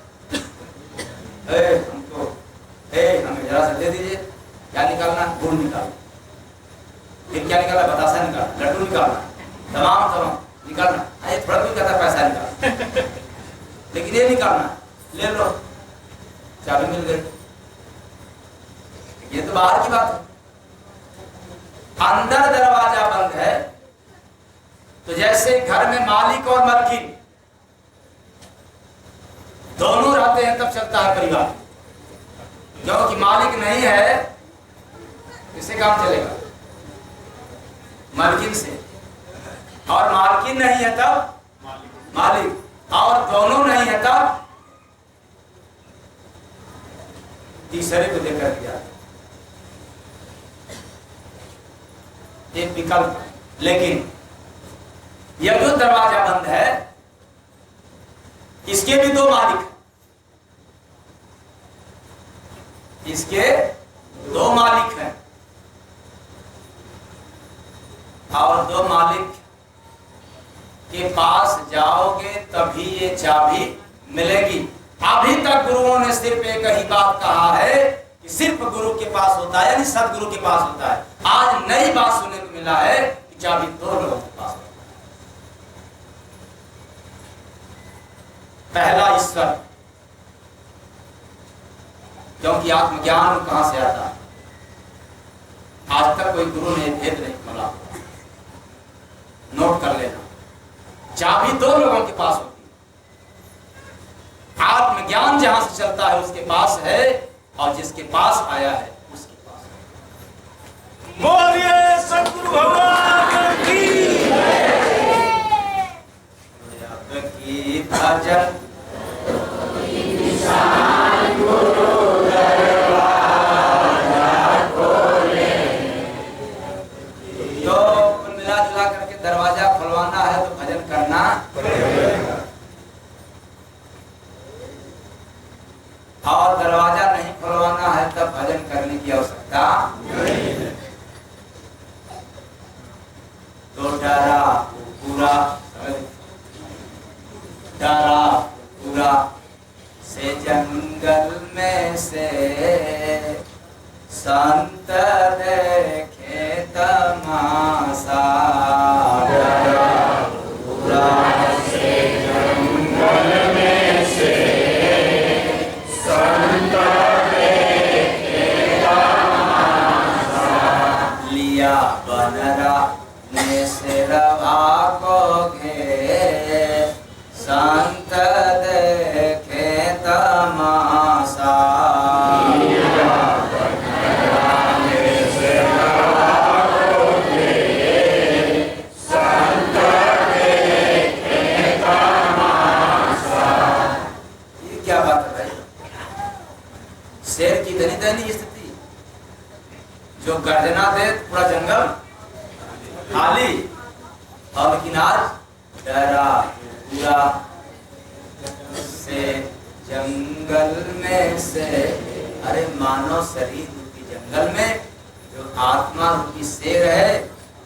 हमको हमें जरा सा दे दीजिए, क्या निकालना? गुड़ निकालना। फिर क्या निकालना? बतासा निकालना, लड्डू निकालना, तमाम निकालना। अरे थोड़ा भी कहता पैसा निकालना, लेकिन ये निकालना, ले लो चाबी मिल गई। ये तो बाहर की बात है। अंदर दरवाजा बंद है, तो जैसे घर में मालिक और मलकिन होते हैं तब चलता है परिवार। क्योंकि मालिक नहीं है, किससे काम चलेगा? मालकिन से। और मालकिन नहीं है तब मालिक, और दोनों नहीं है तब तीसरे को देकर दिया एक विकल्प। लेकिन यह जो दरवाजा बंद है इसके भी दो मालिक हैं, इसके दो मालिक हैं, और दो मालिक के पास जाओगे तभी ये चाबी मिलेगी। अभी तक गुरुओं ने सिर्फ एक ही बात कहा है कि सिर्फ गुरु के पास होता है, यानी सदगुरु के पास होता है। आज नई बात सुनने को मिला है कि चाबी दो लोगों के पास होता है। पहला ईश्वर, क्योंकि आत्मज्ञान कहां से आता है? आज तक कोई गुरु ने भेद नहीं खोला। नोट कर लेना, चाबी दो लोगों के पास होती है। आत्मज्ञान जहां से चलता है उसके पास है, और जिसके पास आया है उसके पास है। बोलिए सतगुरु भगवान की अब की भजन दरवाजा खुलवाना है तो भजन करना पड़ेगा, और दरवाजा नहीं खुलवाना है तब भजन करने की आवश्यकता नहीं है। तो डरा पूरा से जंगल में से संत देखे तमाशा। पूरा से जंगल में से संत देखे तमाशा। लिया बनरा ने सिरवा को घे संत देखे तमाशा। शेर की दयनीय स्थिति, जो गर्जना दे पूरा जंगल खाली, और लेकिन आज डरा पूरा से जंगल में से। अरे मानव शरीर रूपी जंगल में जो आत्मा रूपी शेर है,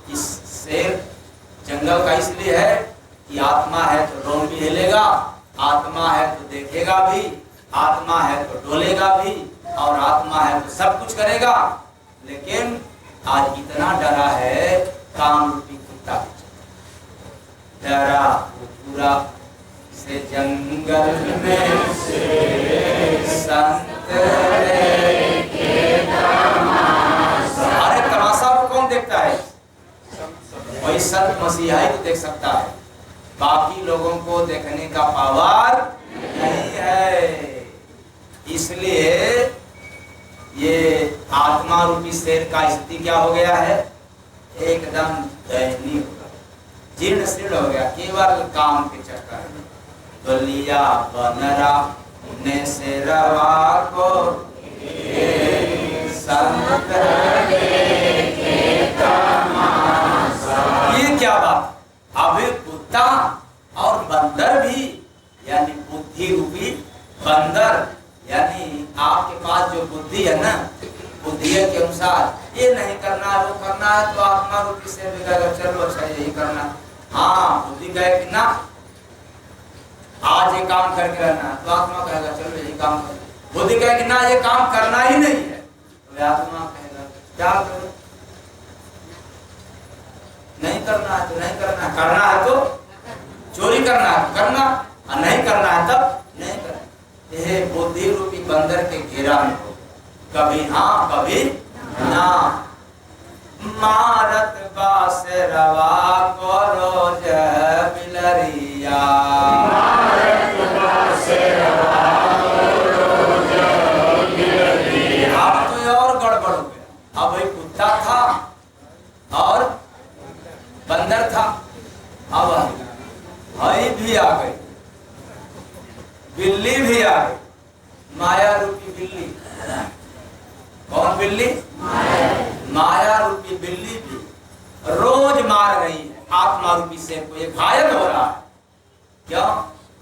इस शेर जंगल का इसलिए है कि आत्मा है तो रोम भी हिलेगा, आत्मा है तो देखेगा भी, आत्मा है तो डोलेगा भी, और आत्मा है तो सब कुछ करेगा। लेकिन आज इतना डरा है काम रूपी कुत्ता। डरा पूरा से जंगल में से संत देखे तमाशा। अरे तमाशा को कौन देखता है? वही संत मसीहा ही तो देख सकता है, बाकी लोगों को देखने का पावर नहीं है। इसलिए ये आत्मा रूपी शेर का स्थिति क्या हो गया है? एकदम दयनीय, जीर्ण शीर्ण हो गया, केवल काम के चक्कर में। तो लिया बनरा ने शेरवा को संत देखे तमाशा। ये क्या बात? अभी कुत्ता और बंदर भी, यानी बुद्धि रूपी बंदर, यानी आपके पास जो बुद्धि है ना, बुद्धि के अनुसार ये नहीं करना है वो करना है, तो आत्मा रूपी से भी कहेगा चलो अच्छा यही करना। हाँ, बुद्धि कहे कि ना आज ये काम करके रहना, तो आत्मा कहेगा चलो यही काम कर। बुद्धि कहे कि ना ये काम करना ही नहीं है, तो आत्मा कहेगा क्या करो, नहीं करना है तो नहीं करना है, करना है तो चोरी करना है तो करना, और नहीं करना है तब नहीं करना। यह बुद्धि रूपी बंदर के घेरा में हो, कभी हाँ कभी ना। मारत बासरवा को रोज बिलरिया, मारत बासरवा को बिल्ली भी आ गई, माया रूपी बिल्ली। कौन बिल्ली? माया रूपी बिल्ली भी रोज मार रही है आत्मा रूपी शेर को। ये घायल हो रहा है। क्यों?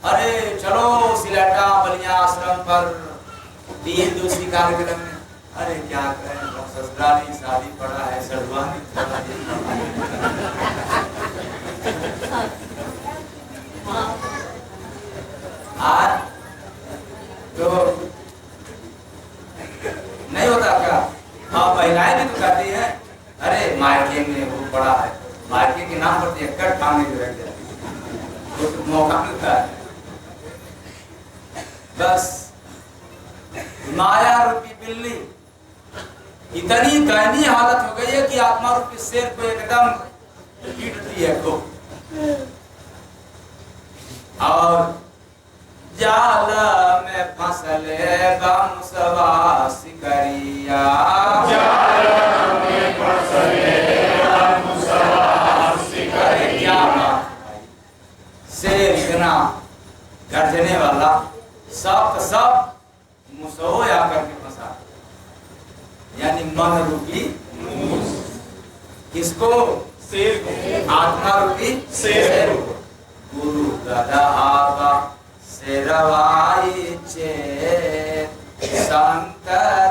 अरे चलो सिलेटा बलिया आश्रम पर तीन दूसरी कार्यक्रम में। अरे क्या करें, ससुराली शादी पड़ा है, सड़वानी आज तो नहीं होता क्या? हाँ, महिलाएं भी तो कहती हैं अरे मायके में वो पड़ा है, मायके के नाम पर एक टांगे जो रख जाती, तो मौका मिलता है। बस माया रूपी बिल्ली इतनी दयनीय हालत हो गई है कि आत्मा रूपी शेर को एकदम पीटती है खूब। और जाल में फंसले बमसवा सिकरिया, जाल में फंसले बमसवा सिकरिया। शेर इतना गर्जने वाला, सब मुसोया करके फंसा, यानी मन रूपी किसको? शेर को। आत्मा रूपी शेर को। गुरु गदावा शेरवाई चे संत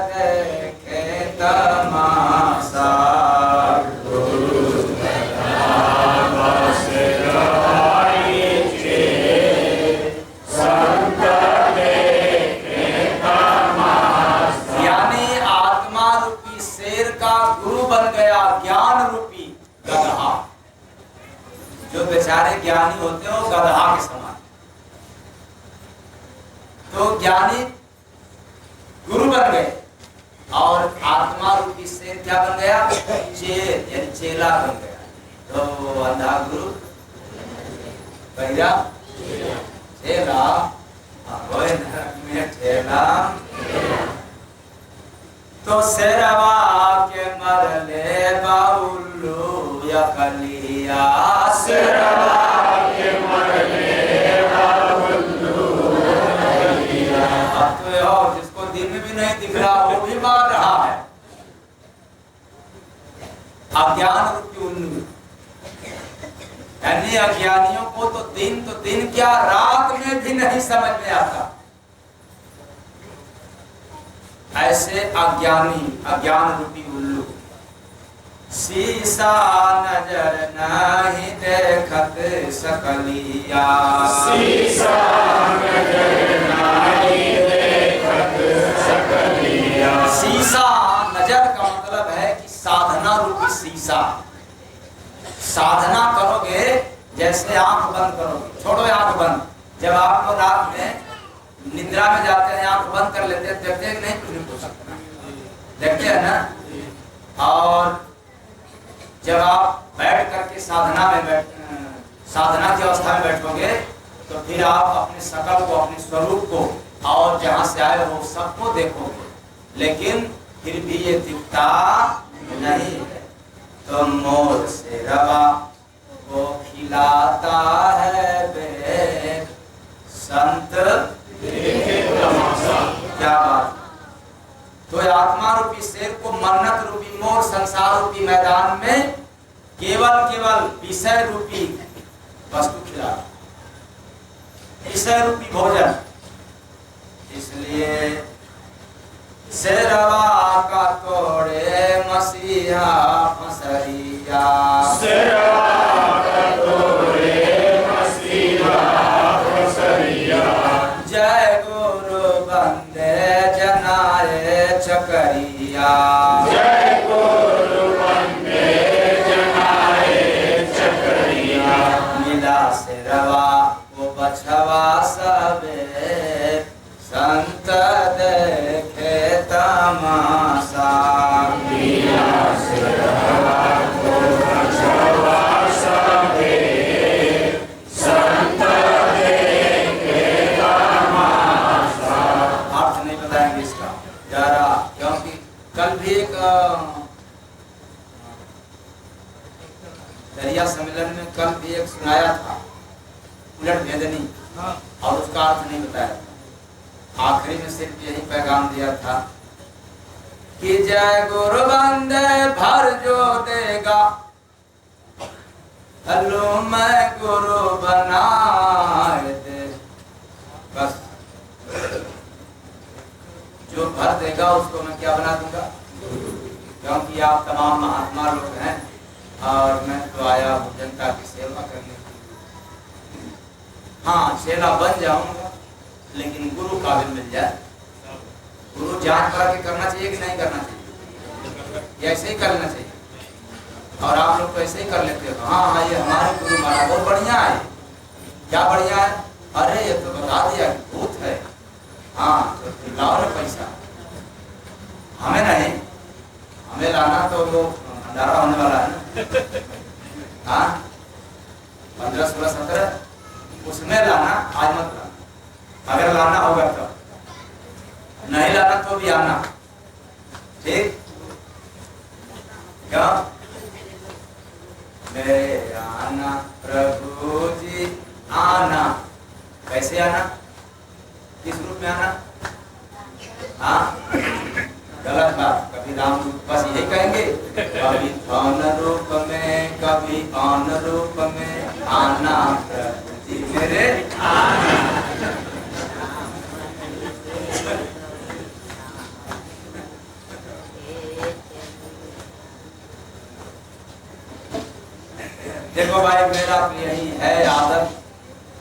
देखे तमाशा, गुरु गदावा शेरवाई चे संत देखे तमाशा। यानी आत्मा रूपी शेर का गुरु बन गया ज्ञान रूपी गदहा। जो बेचारे ज्ञानी होते हो गदहा के समान, तो ज्ञानी गुरु बन गए और आत्मा रूपी शेर क्या बन गया? चेर, यानी चेला बन गया। तो अंधा गुरु भैया चेला, में चेला। तो शेरवा के मरले बाउल्लू या कलिया, शेरवा के मरले बाउल्लू कलिया। अब तो और जिसको दिन में भी नहीं दिख रहा वो भी मार रहा है। अज्ञान रूपी उल्लू, यानी अज्ञानियों को तो दिन क्या रात में भी नहीं समझ में आता। ऐसे अज्ञान रूपी उल्लू शीशा नजर नहीं देखत सकलिया, शीशा नजर नहीं देखत सकलिया। शीशा नजर का मतलब है कि साधना रूपी शीशा। साधना करोगे, जैसे आंख बंद करोगे, छोड़ो आंख बंद, जब आप लोग रात में निद्रा में जाते हैं आंख बंद कर लेते हैं, देखते हैं कि नहीं? कुछ नहीं हो सकता, देखते हैं ना। और जब आप बैठ करके साधना की अवस्था में बैठोगे तो फिर आप अपने शकल को, अपने स्वरूप को और जहां से आए हो सबको देखोगे, लेकिन फिर भी ये दिखता नहीं है। तो मोर से रवा वो खिलाता है बेर, संत देखे तमाशा। क्या बात। तो आत्मा रूपी शेर को मन्नत रूपी मोर संसार रूपी मैदान में केवल विषय रूपी वस्तु खिला, विषय रूपी भोजन। इसलिए शेरवा का तोड़े मसीहा फसरिया, शेरवा का तोड़े मसीहा फसरिया। जय गुरु बंदे जनाए चकरिया, जय गुरु बंदे जनाए चकरिया। मिला शेरवा वो बछवा सबे, संत देखे तमाशा। मिला शेरवा को बछवा सबे, संत देखे तमाशा। अर्थ नहीं बताएंगे इसका जरा, क्योंकि कल भी एक दरिया सम्मेलन में कल भी एक सुनाया था उलट भेदनी, और उसका अर्थ नहीं बताया। आखिरी में सिर्फ यही पैगाम दिया था कि जय गुरु बंदे भर जो देगा, हलो मैं गुरु बनाए दे। बस जो भर देगा उसको मैं क्या बना दूंगा, क्योंकि आप तमाम महात्मा लोग हैं और मैं तो आया हूँ जनता की सेवा करने के लिए। हाँ, चेला बन जाऊंगा लेकिन गुरु काबिल मिल जाए। गुरु जांच पड़ा के करना चाहिए कि नहीं करना चाहिए, ऐसे ही करना चाहिए। और आप लोग तो ऐसे ही कर लेते हो, हाँ हाँ ये हमारे गुरु महाराज बहुत बढ़िया है। क्या बढ़िया है? अरे ये तो बता दिया कि भूत है। हाँ तो लाओ ना पैसा, हमें नहीं, हमें लाना तो वो भंडारा होने वाला है ना। हाँ 15, 16, 17 उसमें लाना, आज मत लाना। अगर लाना होगा तो, नहीं लाना तो भी आना, ठीक? क्या ले आना प्रभु जी आना। कैसे आना, किस रूप में आना? हाँ गलत बात, कभी राम रूप, बस यही कहेंगे, कभी कौन रूप में, कभी कौन रूप में आना प्रभु जी मेरे आना। देखो भाई, मेरा तो यही है आदत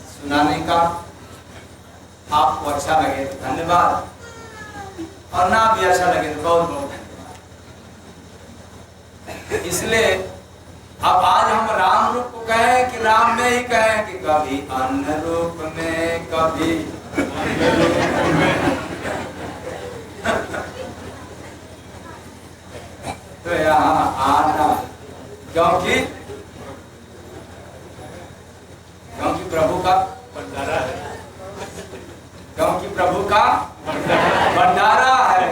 सुनाने का। आपको अच्छा लगे तो धन्यवाद, और ना भी अच्छा लगे तो बहुत बहुत धन्यवाद। इसलिए अब आज हम राम रूप को कहें कि राम में ही कहें कि कभी अन्य रूप में, कभी तो यहाँ आना, क्योंकि प्रभु का भंडारा है, क्योंकि प्रभु का भंडारा है।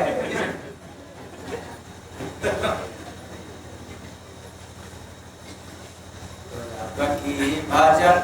की भजन